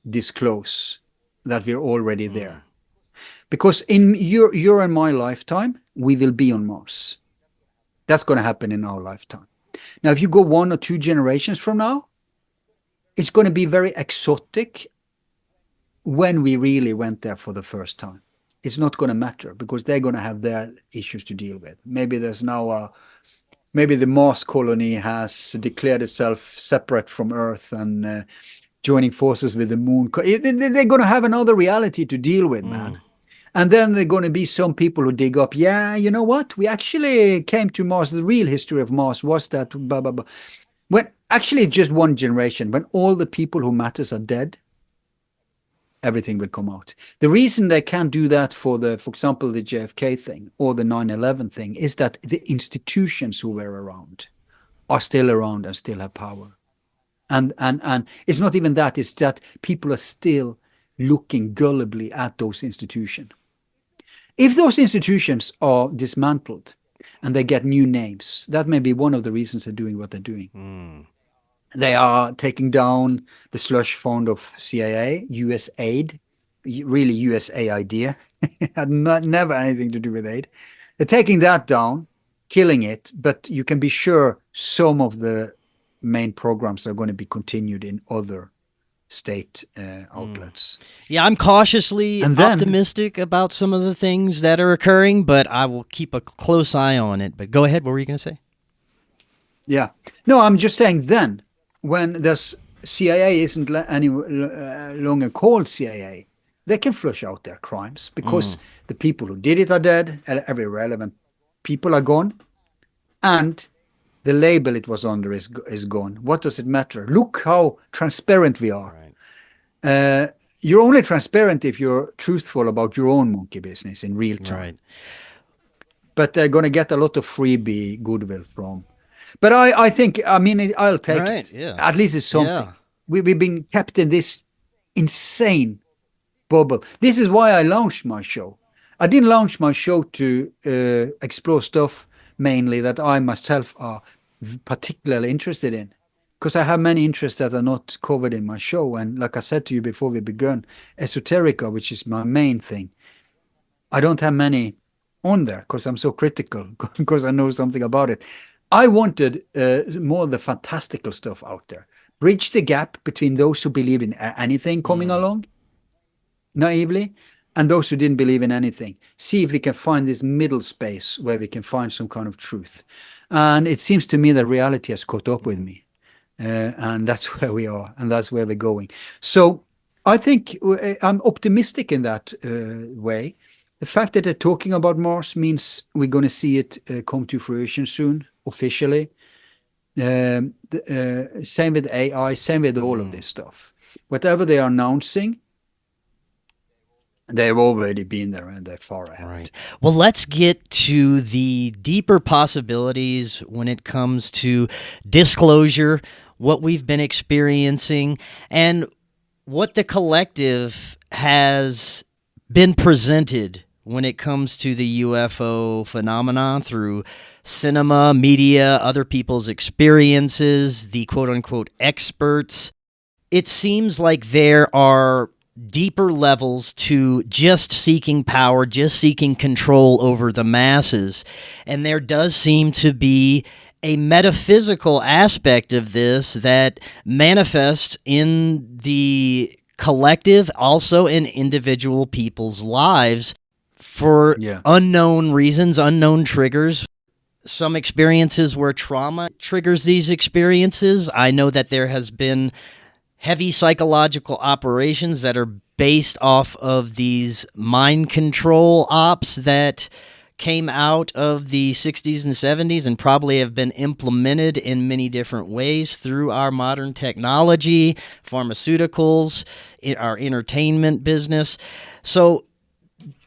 disclose that we're already there. Because in your and my lifetime, we will be on Mars. That's going to happen in our lifetime. Now, if you go 1 or 2 generations from now, it's going to be very exotic when we really went there for the first time. It's not going to matter because they're going to have their issues to deal with. Maybe there's now maybe the Mars colony has declared itself separate from Earth and joining forces with the moon. They're going to have another reality to deal with, man. And then there are going to be some people who dig up, yeah, you know what? We actually came to Mars. The real history of Mars was that, blah, blah, blah. When actually just one generation, when all the people who matters are dead, everything will come out. The reason they can't do that for example, the JFK thing or the 9/11 thing is that the institutions who were around are still around and still have power. And it's not even that, it's that people are still looking gullibly at those institutions. If those institutions are dismantled and they get new names, that may be one of the reasons they're doing what they're doing. They are taking down the slush fund of CIA, US aid, really USA idea, had never anything to do with aid. They're taking that down, killing it, but you can be sure some of the main programs are going to be continued in other state outlets. Yeah, I'm cautiously optimistic about some of the things that are occurring, but I will keep a close eye on it. But go ahead, what were you going to say? Yeah. No, I'm just saying then, when there's CIA isn't any longer called CIA, they can flush out their crimes because the people who did it are dead, every relevant people are gone, and the label it was under is gone. What does it matter? Look how transparent we are. Right. You're only transparent if you're truthful about your own monkey business in real time. Right. But they're going to get a lot of freebie goodwill from. But I think, I mean, I'll take it. Yeah. At least it's something. Yeah. We've been kept in this insane bubble. This is why I launched my show. I didn't launch my show to explore stuff mainly that I myself are particularly interested in, because I have many interests that are not covered in my show. And like I said to you before we began, esoterica, which is my main thing, I don't have many on there because I'm so critical, because I know something about it. I wanted more of the fantastical stuff out there. Bridge the gap between those who believe in anything coming along naively and those who didn't believe in anything. See if we can find this middle space where we can find some kind of truth. And it seems to me that reality has caught up with me. And that's where we are, and that's where we're going. So I think I'm optimistic in that way. The fact that they're talking about Mars means we're going to see it come to fruition soon, officially. Same with AI, same with all of this stuff. Whatever they are announcing, they've already been there and they're far ahead. Right. Well, let's get to the deeper possibilities when it comes to disclosure, what we've been experiencing, and what the collective has been presented when it comes to the UFO phenomenon through cinema, media, other people's experiences, the quote-unquote experts. It seems like there are deeper levels to just seeking power, just seeking control over the masses. And there does seem to be a metaphysical aspect of this that manifests in the collective, also in individual people's lives for unknown reasons, unknown triggers. Some experiences where trauma triggers these experiences. I know that there has been heavy psychological operations that are based off of these mind control ops that came out of the 60s and 70s and probably have been implemented in many different ways through our modern technology, pharmaceuticals, our entertainment business. So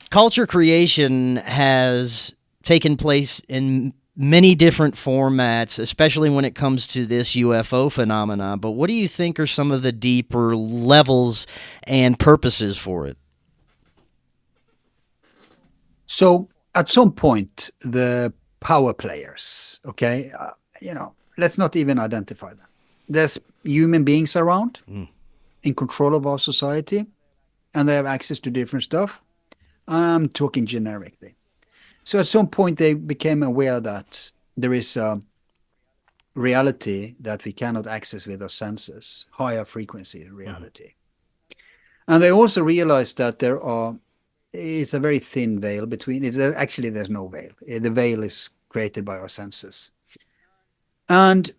culture creation has taken place in many different formats, especially when it comes to this UFO phenomena. But what do you think are some of the deeper levels and purposes for it? So at some point, the power players, okay, let's not even identify them. There's human beings around in control of our society, and they have access to different stuff. I'm talking generically. So at some point, they became aware that there is a reality that we cannot access with our senses, higher frequency reality. And they also realized that it's a very thin veil between it. Actually, there's no veil. The veil is created by our senses. And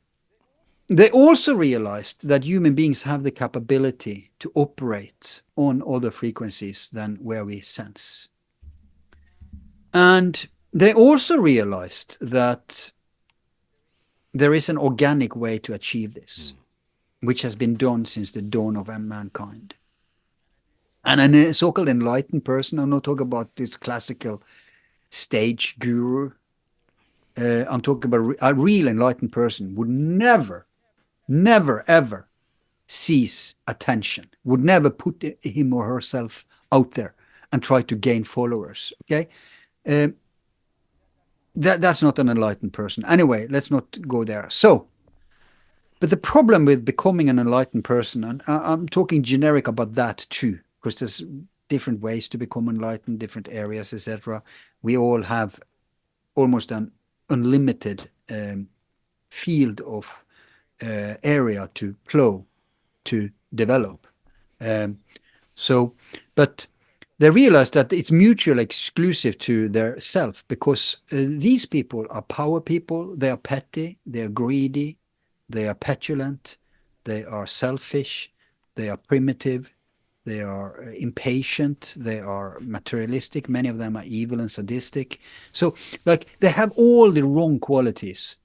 they also realized that human beings have the capability to operate on other frequencies than where we sense. And they also realized that there is an organic way to achieve this, which has been done since the dawn of mankind. And a so-called enlightened person, I'm not talking about this classical stage guru. I'm talking about a real enlightened person would never, ever cease attention, would never put him or herself out there and try to gain followers, okay? That's not an enlightened person. Anyway, let's not go there. So, but the problem with becoming an enlightened person, and I'm talking generic about that too, because there's different ways to become enlightened, different areas, etc. We all have almost an unlimited field of area to plow, to develop. But they realize that it's mutually exclusive to their self, because these people are power people. They are petty, they are greedy, they are petulant, they are selfish, they are primitive, they are impatient, they are materialistic. Many of them are evil and sadistic. So, like, they have all the wrong qualities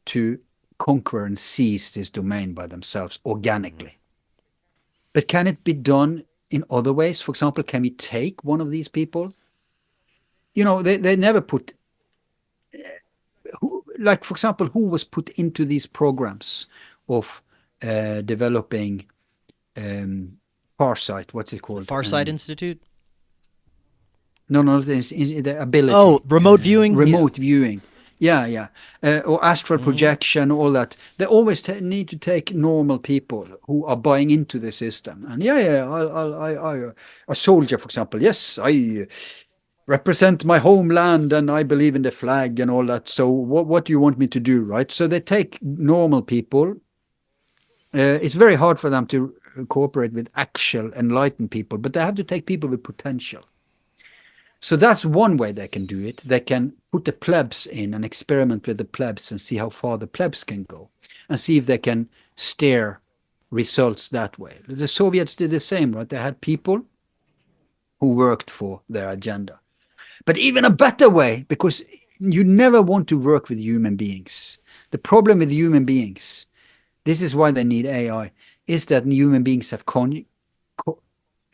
to conquer and seize this domain by themselves organically. But can it be done in other ways? For example, can we take one of these people? They never put, for example, who was put into these programs of developing Farsight, what's it called? Farsight Institute? No, the ability. Oh, remote viewing? Remote viewing. Yeah. Or astral projection, all that. They always need to take normal people who are buying into the system. And a soldier, for example. Yes, I represent my homeland and I believe in the flag and all that. So what do you want me to do, right? So they take normal people. It's very hard for them to cooperate with actual enlightened people, but they have to take people with potential. So that's one way they can do it. They can put the plebs in and experiment with the plebs and see how far the plebs can go and see if they can steer results that way. The Soviets did the same, right? They had people who worked for their agenda. But even a better way, because you never want to work with human beings. The problem with human beings, this is why they need AI, is that human beings have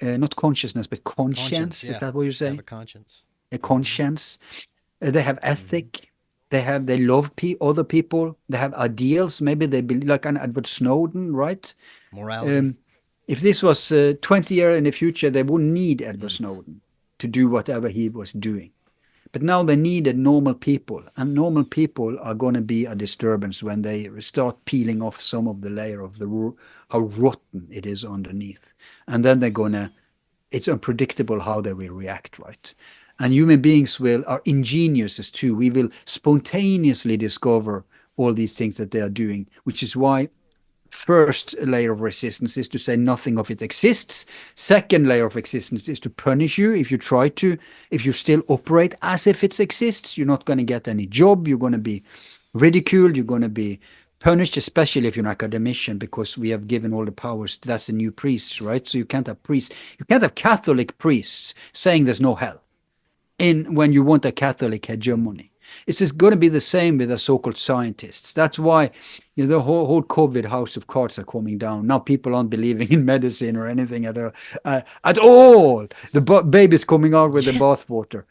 not consciousness, but conscience. Yeah. Is that what you're saying? Have a conscience. A conscience. They have ethic. They love other people. They have ideals. Maybe they believe, like an Edward Snowden, right? Morality. If this was 20 years in the future, they wouldn't need Edward Snowden to do whatever he was doing. But now they needed normal people, and normal people are going to be a disturbance when they start peeling off some of the layer of how rotten it is underneath. And then it's unpredictable how they will react, right? And human beings are ingenious as too. We will spontaneously discover all these things that they are doing, which is why first layer of resistance is to say nothing of it exists. Second layer of existence is to punish you if you still operate as if it exists. You're not going to get any job. You're going to be ridiculed. You're going to be punished, especially if you're an academician, because we have given all the powers. That's the new priests, right? So you can't have priests. You can't have Catholic priests saying there's no hell. when you want a Catholic hegemony. It's just going to be the same with the so-called scientists. That's why the whole COVID house of cards are coming down. Now people aren't believing in medicine or anything at all. The baby's coming out with the bathwater.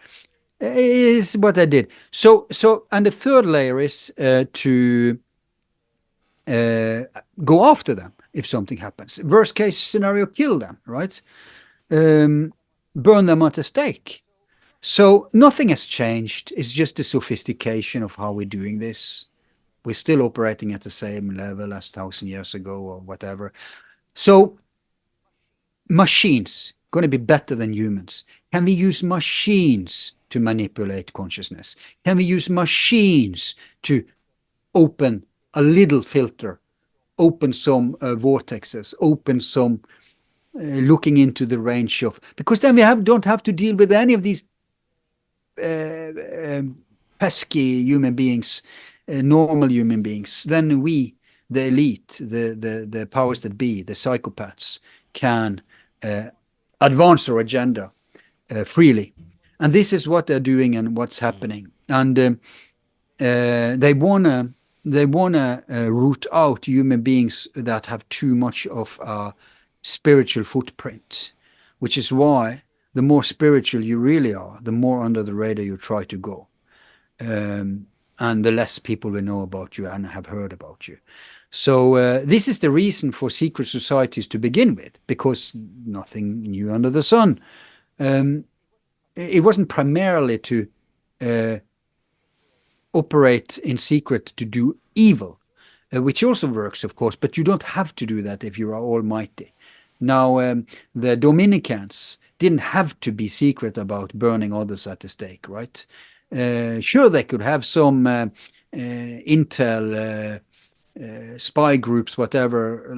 Is what I did. So, and the third layer is to go after them if something happens. Worst case scenario, kill them, right? Burn them at the stake. So nothing has changed. It's just the sophistication of how we're doing this. We're still operating at the same level as 1,000 years ago or whatever. So machines going to be better than humans. Can we use machines to manipulate consciousness? Can we use machines to open a little filter, open some vortexes, open some looking into the range of, because then we don't have to deal with any of these pesky human beings, normal human beings. Then we, the elite, the powers that be, the psychopaths, can advance our agenda freely. And this is what they're doing and what's happening. And they wanna root out human beings that have too much of a spiritual footprint, which is why the more spiritual you really are, the more under the radar you try to go. And the less people will know about you and have heard about you. So this is the reason for secret societies to begin with, because nothing new under the sun. It wasn't primarily to operate in secret to do evil, which also works, of course, but you don't have to do that if you are almighty. Now, the Dominicans didn't have to be secret about burning others at the stake, right? Sure, they could have some intel, spy groups, whatever,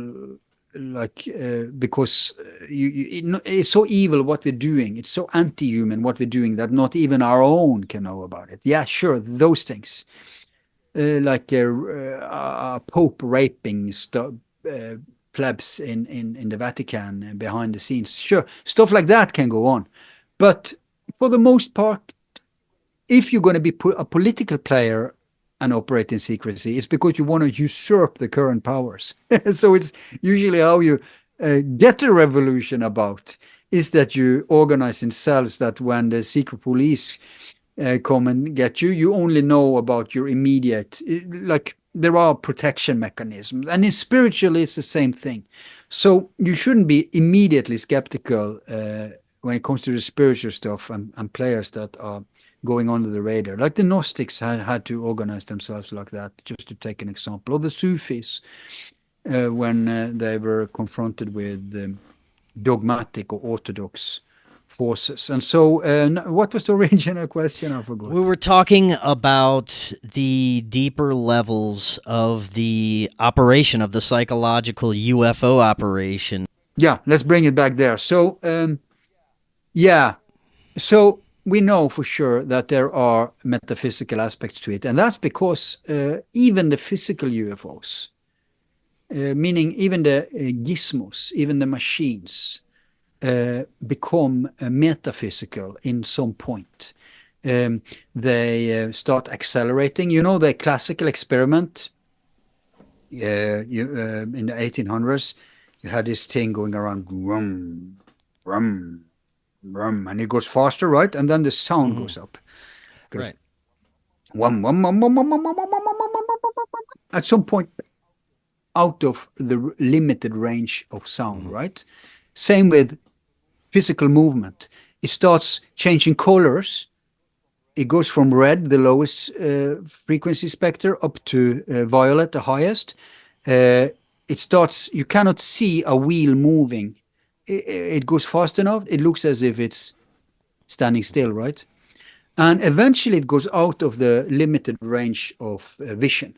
because it's so evil what we're doing. It's so anti-human what we're doing that not even our own can know about it. Yeah, sure, those things. Like a Pope raping plebs in the Vatican behind the scenes. Sure, stuff like that can go on. But for the most part, if you're going to be a political player and operate in secrecy, it's because you want to usurp the current powers. So it's usually how you get a revolution about is that you organize in cells that when the secret police come and get you, you only know about your immediate, like there are protection mechanisms. And in spiritually, it's the same thing. So you shouldn't be immediately skeptical when it comes to the spiritual stuff and players that are going under the radar. Like the Gnostics had to organize themselves like that, just to take an example. Or the Sufis, when they were confronted with dogmatic or orthodox forces. And so what was the original question? I forgot. We were talking about the deeper levels of the operation of the psychological UFO operation. Yeah, let's bring it back there. So, so we know for sure that there are metaphysical aspects to it. And that's because even the physical UFOs, meaning even the gizmos, even the machines, become metaphysical in some point. They start accelerating. You know the classical experiment in the 1800s, you had this thing going around, rum, rum, rum, and it goes faster, right? And then the sound goes up. Right. Wum, wum, wum, wum, wum, wum, wum, wum, wum, wum, wum, wum. At some point, out of the limited range of sound, right? Same with physical movement. It starts changing colors. It goes from red, the lowest frequency spectrum, up to violet, the highest. It starts, you cannot see a wheel moving. It goes fast enough. It looks as if it's standing still, right? And eventually it goes out of the limited range of vision,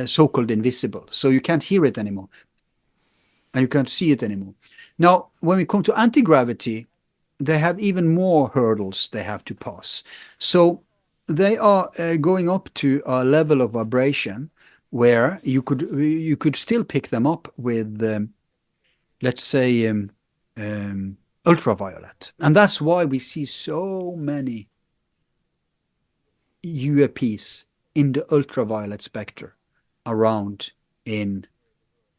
so-called invisible. So you can't hear it anymore. And you can't see it anymore. Now, when we come to anti-gravity, they have even more hurdles they have to pass. So they are going up to a level of vibration where you could still pick them up with, let's say, ultraviolet. And that's why we see so many UAPs in the ultraviolet spectrum around in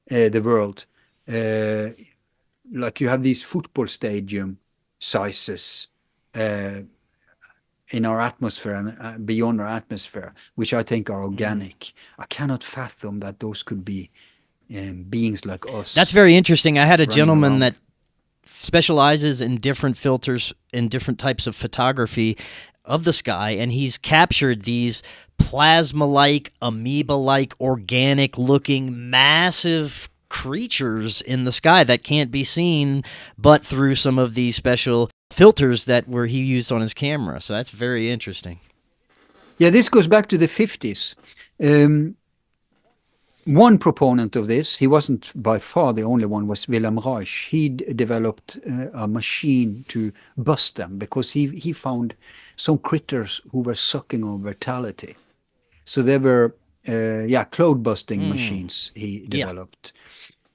the world. Like you have these football stadium sizes in our atmosphere and beyond our atmosphere, which I think are organic. I cannot fathom that those could be beings like us. That's very interesting. I had a gentleman around. that specializes in different filters in different types of photography of the sky, and he's captured these plasma-like, amoeba-like, organic-looking, massive creatures in the sky that can't be seen but through some of these special filters that he used on his camera. So that's very interesting. Yeah, this goes back to the 50s. One proponent of this, he wasn't by far the only one, was Wilhelm Reich. He developed a machine to bust them because he found some critters who were sucking on vitality. So they were, cloud busting machines he developed.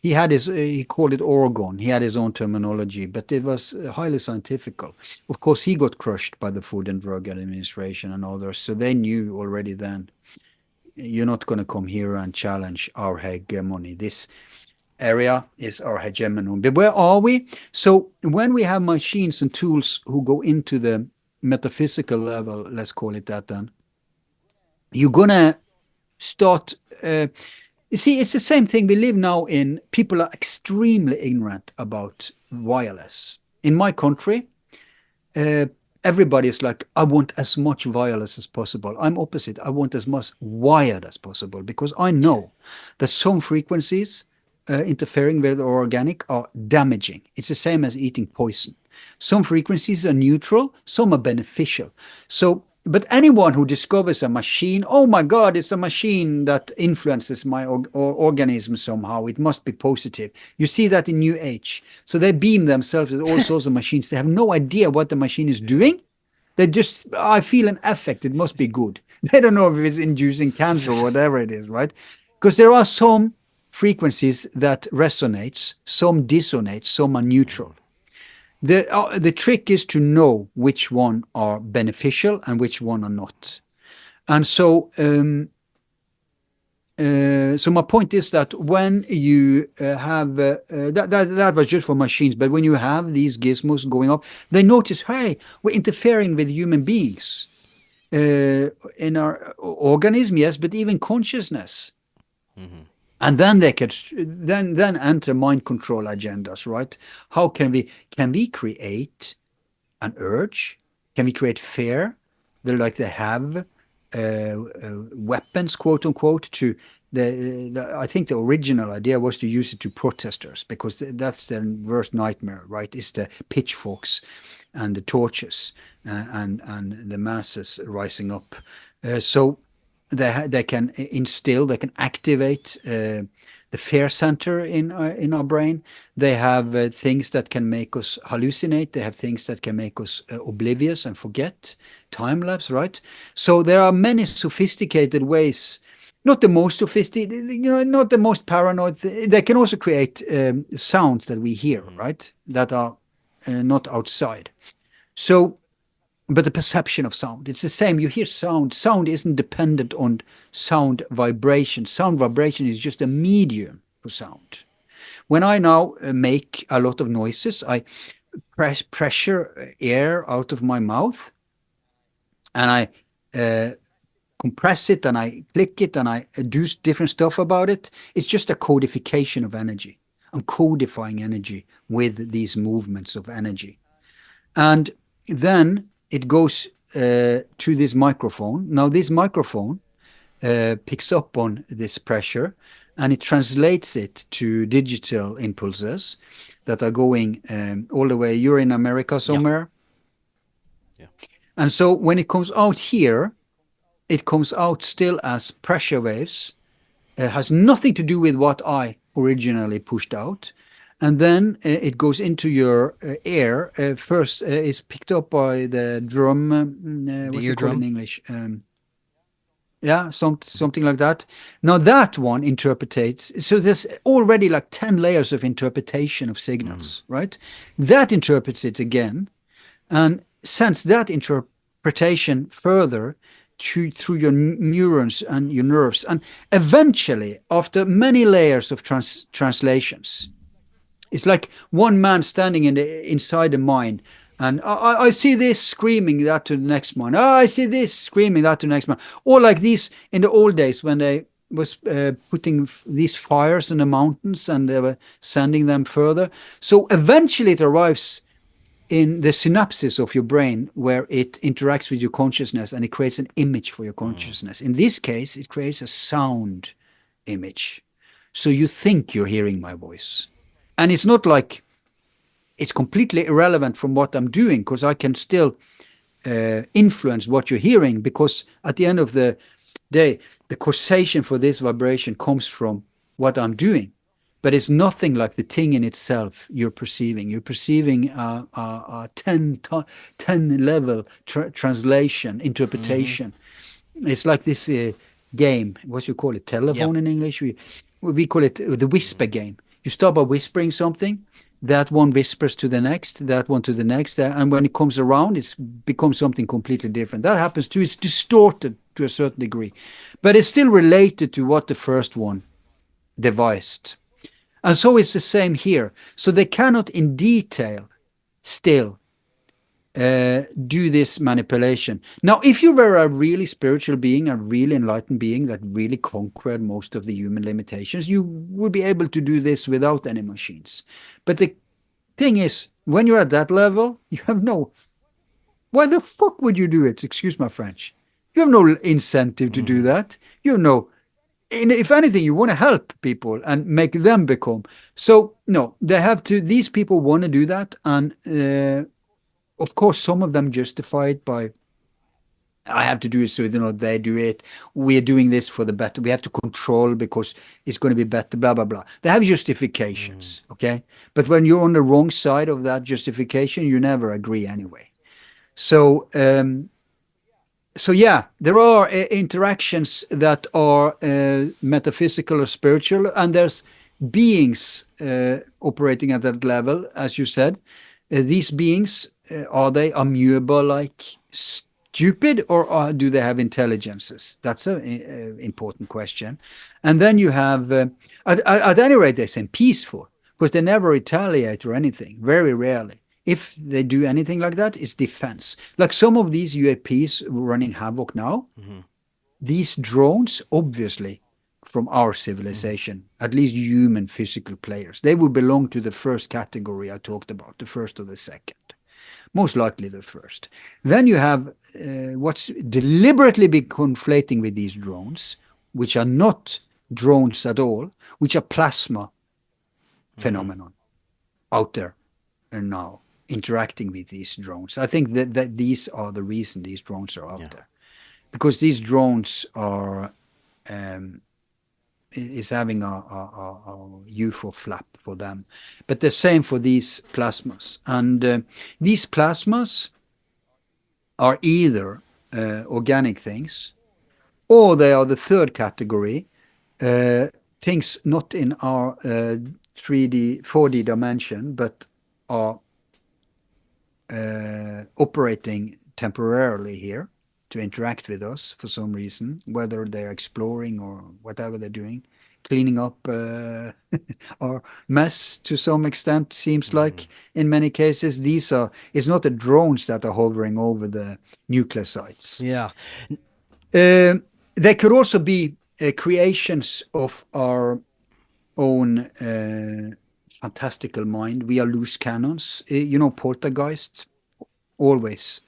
Yeah. He called it Orgon. He had his own terminology, but it was highly scientific. Of course, he got crushed by the Food and Drug Administration and others, so they knew already then, you're not going to come here and challenge our hegemony. This area is our hegemony. But where are we? So when we have machines and tools who go into the metaphysical level, let's call it that then, you're going to start... you see, it's the same thing we live now in. People are extremely ignorant about wireless. In my country, everybody is like, I want as much wireless as possible. I'm opposite. I want as much wired as possible because I know that some frequencies interfering with the organic are damaging. It's the same as eating poison. Some frequencies are neutral, some are beneficial. So, but anyone who discovers a machine, oh my God, it's a machine that influences my organism somehow. It must be positive. You see that in New Age. So they beam themselves with all sorts of machines. They have no idea what the machine is doing. They just, I feel an effect. It must be good. They don't know if it's inducing cancer or whatever it is, right? Because there are some frequencies that resonates, some dissonate, some are neutral. The trick is to know which one are beneficial and which one are not. And so, so my point is that when you have, that was just for machines, but when you have these gizmos going up, they notice, hey, we're interfering with human beings in our organism, yes, but even consciousness. Mm-hmm. And then they could then enter mind control agendas, right? How can we create an urge? Can we create fear? They're like they have weapons, quote unquote, to I think the original idea was to use it to protesters because that's their worst nightmare, right? It's the pitchforks and the torches and the masses rising up. So they can instill, they can activate the fear center in our brain. They have things that can make us hallucinate. They have things that can make us oblivious and forget. Time lapse, right? So there are many sophisticated ways. Not the most sophisticated, not the most paranoid. They can also create sounds that we hear, right? That are not outside. So. But the perception of sound, it's the same. You hear sound. Sound isn't dependent on sound vibration. Sound vibration is just a medium for sound. When I now make a lot of noises, I pressure air out of my mouth and I compress it and I click it and I do different stuff about it. It's just a codification of energy. I'm codifying energy with these movements of energy. And then it goes to this microphone. Now, this microphone picks up on this pressure and it translates it to digital impulses that are going all the way. You're in America somewhere. Yeah. And so when it comes out here, it comes out still as pressure waves. It has nothing to do with what I originally pushed out. And then it goes into your air. First, it's picked up by the drum. What's it called in English? Yeah, something like that. Now that one interprets. So there's already like 10 layers of interpretation of signals, right? That interprets it again and sends that interpretation further through your neurons and your nerves. And eventually, after many layers of translations, it's like one man standing inside the mind. And I see this screaming that to the next man. Oh, I see this screaming that to the next man. Or like these in the old days when they was putting these fires in the mountains and they were sending them further. So eventually it arrives in the synapses of your brain where it interacts with your consciousness and it creates an image for your consciousness. In this case, it creates a sound image. So you think you're hearing my voice. And it's not like it's completely irrelevant from what I'm doing, because I can still influence what you're hearing, because at the end of the day, the causation for this vibration comes from what I'm doing. But it's nothing like the thing in itself you're perceiving. You're perceiving a 10 level translation, interpretation. It's like this game, what you call it, telephone in English? We call it the whisper game. You start by whispering something, that one whispers to the next, that one to the next, and when it comes around, it becomes something completely different. That happens too. It's distorted to a certain degree, but it's still related to what the first one devised. And so it's the same here. So they cannot in detail still do this manipulation. Now, if you were a really spiritual being, a really enlightened being that really conquered most of the human limitations, you would be able to do this without any machines. But the thing is, when you're at that level, you have no... Why the fuck would you do it? Excuse my French. You have no incentive to do that. You have no... If anything, you want to help people and make them become. So, no, they have to... These people want to do that, and... of course, some of them justify it by, I have to do it so they do it. We're doing this for the better. We have to control because it's going to be better, blah, blah, blah. They have justifications, okay? But when you're on the wrong side of that justification, you never agree anyway. So, yeah, there are interactions that are metaphysical or spiritual, and there's beings operating at that level, as you said. These beings... are they amoeba like stupid, or do they have intelligences? That's an important question. And then you have, at any rate, they seem peaceful, because they never retaliate or anything, very rarely. If they do anything like that, it's defense. Like some of these UAPs running havoc now, these drones, obviously, from our civilization, at least human physical players, they would belong to the first category I talked about, the first or the second. Most likely the first. Then you have what's deliberately been conflating with these drones, which are not drones at all, which are plasma phenomenon out there and now interacting with these drones. I think that these are the reason these drones are out there. Because these drones are is having a UFO flap for them. But the same for these plasmas. And these plasmas are either organic things, or they are the third category, things not in our 3D, 4D dimension, but are operating temporarily here to interact with us for some reason, whether they're exploring or whatever they're doing, cleaning up our mess to some extent, seems like in many cases. It's not the drones that are hovering over the nuclear sites. Yeah. They could also be creations of our own fantastical mind. We are loose cannons. Poltergeists, always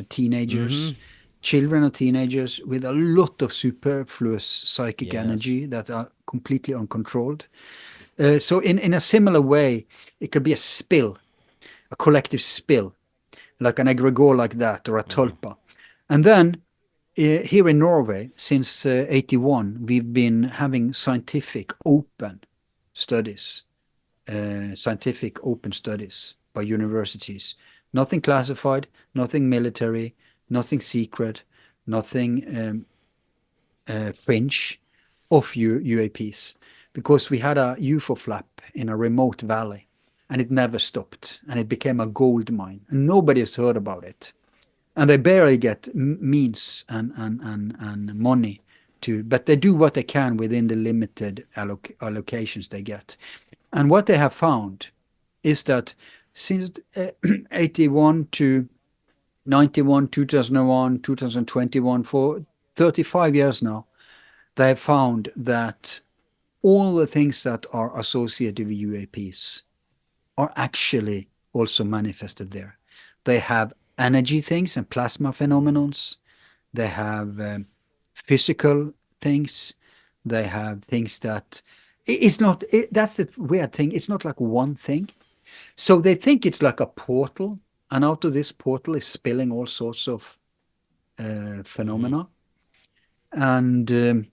teenagers. Children or teenagers with a lot of superfluous psychic energy that are completely uncontrolled. So in a similar way, it could be a spill, a collective spill, like an egregore like that, or a tulpa. And then here in Norway, since 81, we've been having scientific open studies by universities. Nothing classified, nothing military, nothing secret, nothing fringe of UAPs, because we had a UFO flap in a remote valley, and it never stopped, and it became a gold mine, and nobody has heard about it. and they barely get means and money to, but they do what they can within the limited allocations they get. And what they have found is that since 81 to 91, 2001, 2021, for 35 years now, they have found that all the things that are associated with UAPs are actually also manifested there. They have energy things and plasma phenomenons. They have physical things. They have things that it's not. That's the weird thing. It's not like one thing. So they think it's like a portal, and out of this portal is spilling all sorts of phenomena. And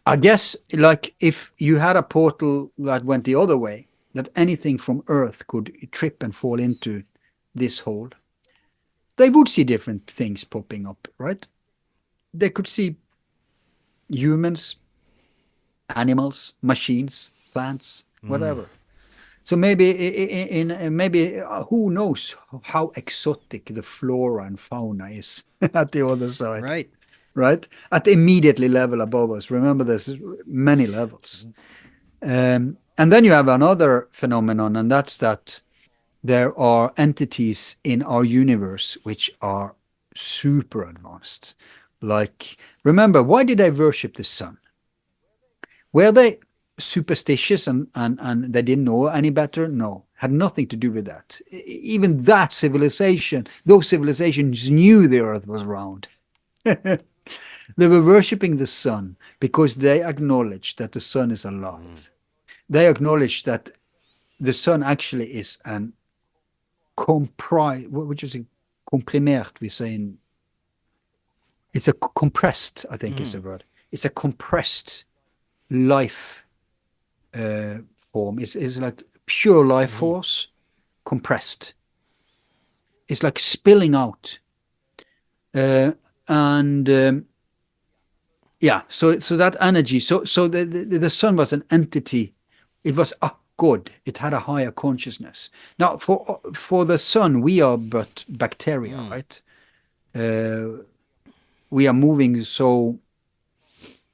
I guess, like, if you had a portal that went the other way, that anything from Earth could trip and fall into this hole, they would see different things popping up, right? They could see humans, animals, machines, plants, whatever. So maybe who knows how exotic the flora and fauna is at the other side. Right? At the immediately level above us. Remember, there's many levels. And then you have another phenomenon, and that's that there are entities in our universe which are super advanced. Like, remember, why did they worship the sun? Were they superstitious and they didn't know any better? No, had nothing to do with that. Even that civilization, those civilizations knew the earth was round. They were worshipping the sun because they acknowledged that the sun is alive. They acknowledged that the sun actually is an which is a comprimert, we say in, it's a compressed, I think is the word. It's a compressed life form. It's like pure life force compressed. It's like spilling out. Yeah, so that energy, so the sun was an entity. It was a god. It had a higher consciousness. Now, for the sun, we are but bacteria, right? We are moving so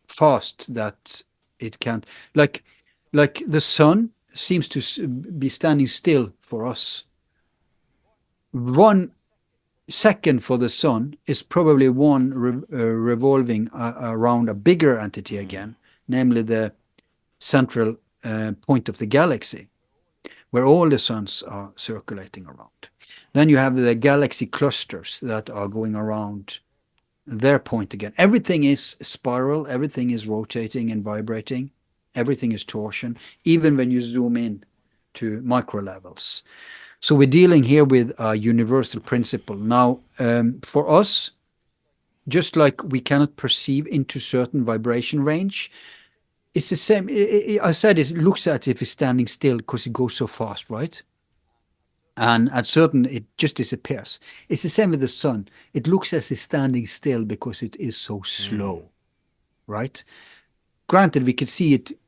fast that it can't. Like the sun seems to be standing still for us. 1 second for the sun is probably one revolving around a bigger entity again, namely the central point of the galaxy, where all the suns are circulating around. Then you have the galaxy clusters that are going around their point again. Everything is spiral, everything is rotating and vibrating, everything is torsion, even when you zoom in to micro levels. So we're dealing here with a universal principle. Now, for us, just like we cannot perceive into certain vibration range, it's the same. I said it looks as if it's standing still because it goes so fast, right? And at certain, it just disappears. It's the same with the sun. It looks as it's standing still because it is so slow, right? Granted, we can see it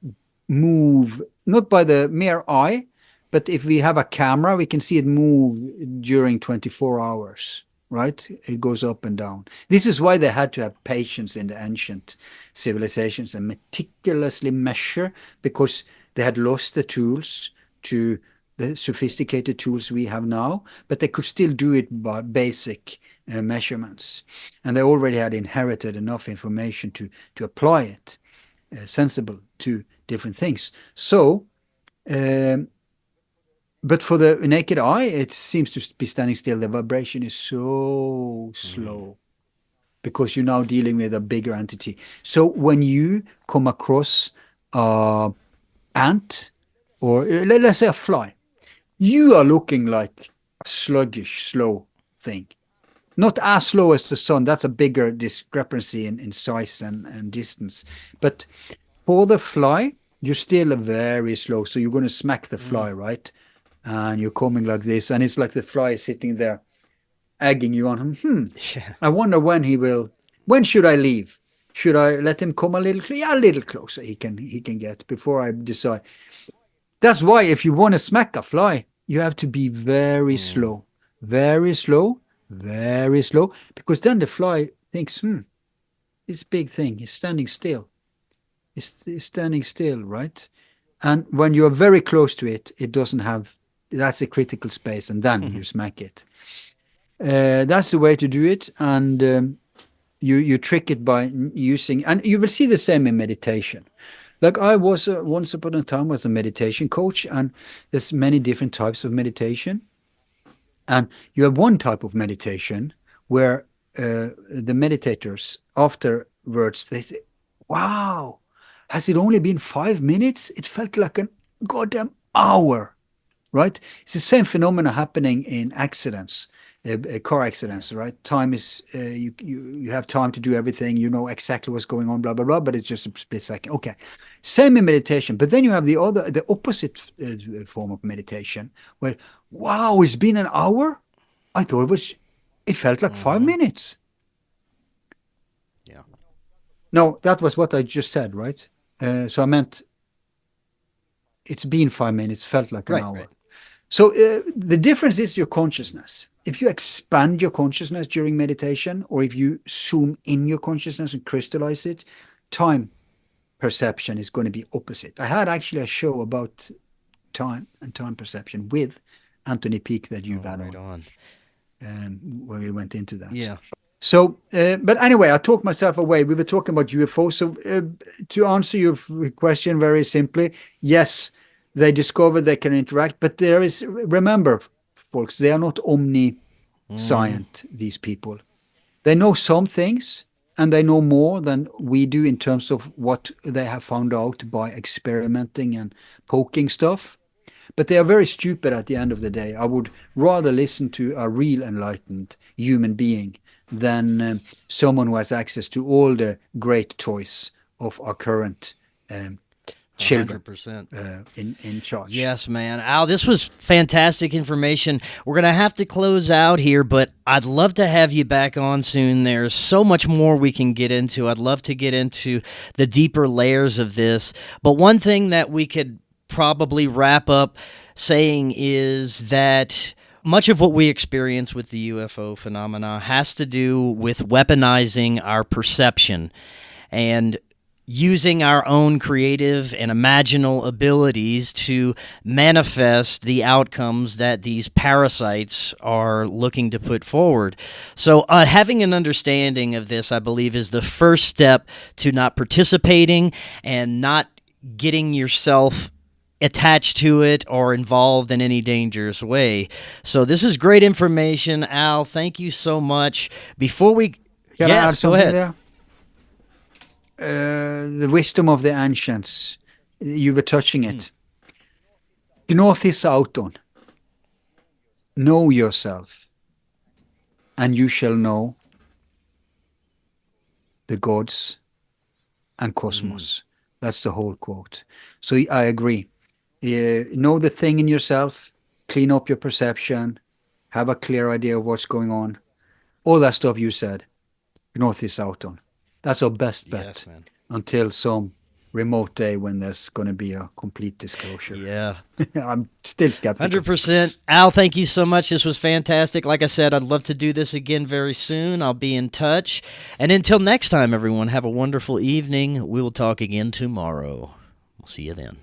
move, not by the mere eye, but if we have a camera, we can see it move during 24 hours, right? It goes up and down. This is why they had to have patience in the ancient civilizations and meticulously measure, because they had lost the tools to the sophisticated tools we have now, but they could still do it by basic measurements. And they already had inherited enough information to apply it sensible to different things. So, but for the naked eye, it seems to be standing still. The vibration is so slow because you're now dealing with a bigger entity. So when you come across an ant, or let's say a fly, you are looking like a sluggish, slow thing. Not as slow as the sun. That's a bigger discrepancy in size and distance. But for the fly, you're still very slow. So you're going to smack the fly, right? And you're coming like this, and it's like the fly is sitting there egging you on. I wonder when should I leave? Should I let him come a little closer he can get before I decide. That's why if you want to smack a fly, you have to be very slow, very slow, because then the fly thinks, this big thing is standing still. It's standing still, right? And when you are very close to it, it doesn't have, that's a critical space, and then you smack it. That's the way to do it, and you trick it by using, and you will see the same in meditation. Like I was once upon a time was a meditation coach, and there's many different types of meditation. And you have one type of meditation where the meditators afterwards, they say, wow, has it only been 5 minutes? It felt like a goddamn hour, right? It's the same phenomena happening in accidents, car accidents, right? Time is, you have time to do everything, you know exactly what's going on, blah, blah, blah, but it's just a split second. Okay. Same in meditation, but then you have the opposite form of meditation where, wow, it's been an hour? I thought it felt like 5 minutes. Yeah. No, that was what I just said, right? So I meant it's been 5 minutes, felt like an hour. Right. So the difference is your consciousness. If you expand your consciousness during meditation, or if you zoom in your consciousness and crystallize it, time perception is going to be opposite. I had actually a show about time and time perception with Anthony Peake that you've had on. Where we went into that. Yeah. So, but anyway, I talked myself away. We were talking about UFO. So to answer your question very simply, yes, they discovered they can interact, but there is, remember, folks, they are not omniscient, these people. They know some things, and they know more than we do in terms of what they have found out by experimenting and poking stuff. But they are very stupid at the end of the day. I would rather listen to a real enlightened human being than someone who has access to all the great toys of our current children 100%. In charge. Yes, man. Al, this was fantastic information. We're going to have to close out here, but I'd love to have you back on soon. There's so much more we can get into. I'd love to get into the deeper layers of this. But one thing that we could probably wrap up saying is that much of what we experience with the UFO phenomena has to do with weaponizing our perception and using our own creative and imaginal abilities to manifest the outcomes that these parasites are looking to put forward. So having an understanding of this, I believe, is the first step to not participating and not getting yourself attached to it or involved in any dangerous way. So this is great information, Al. Thank you so much. Before we... Can I add something there? The wisdom of the ancients, you were touching it. Gnothis auton. Know yourself, and you shall know the gods and cosmos. That's the whole quote. So I agree. Know the thing in yourself, clean up your perception, have a clear idea of what's going on. All that stuff you said, Gnothis auton. That's our best bet until some remote day when there's going to be a complete disclosure. Yeah. I'm still skeptical. 100%. Al, thank you so much. This was fantastic. Like I said, I'd love to do this again very soon. I'll be in touch. And until next time, everyone, have a wonderful evening. We will talk again tomorrow. We'll see you then.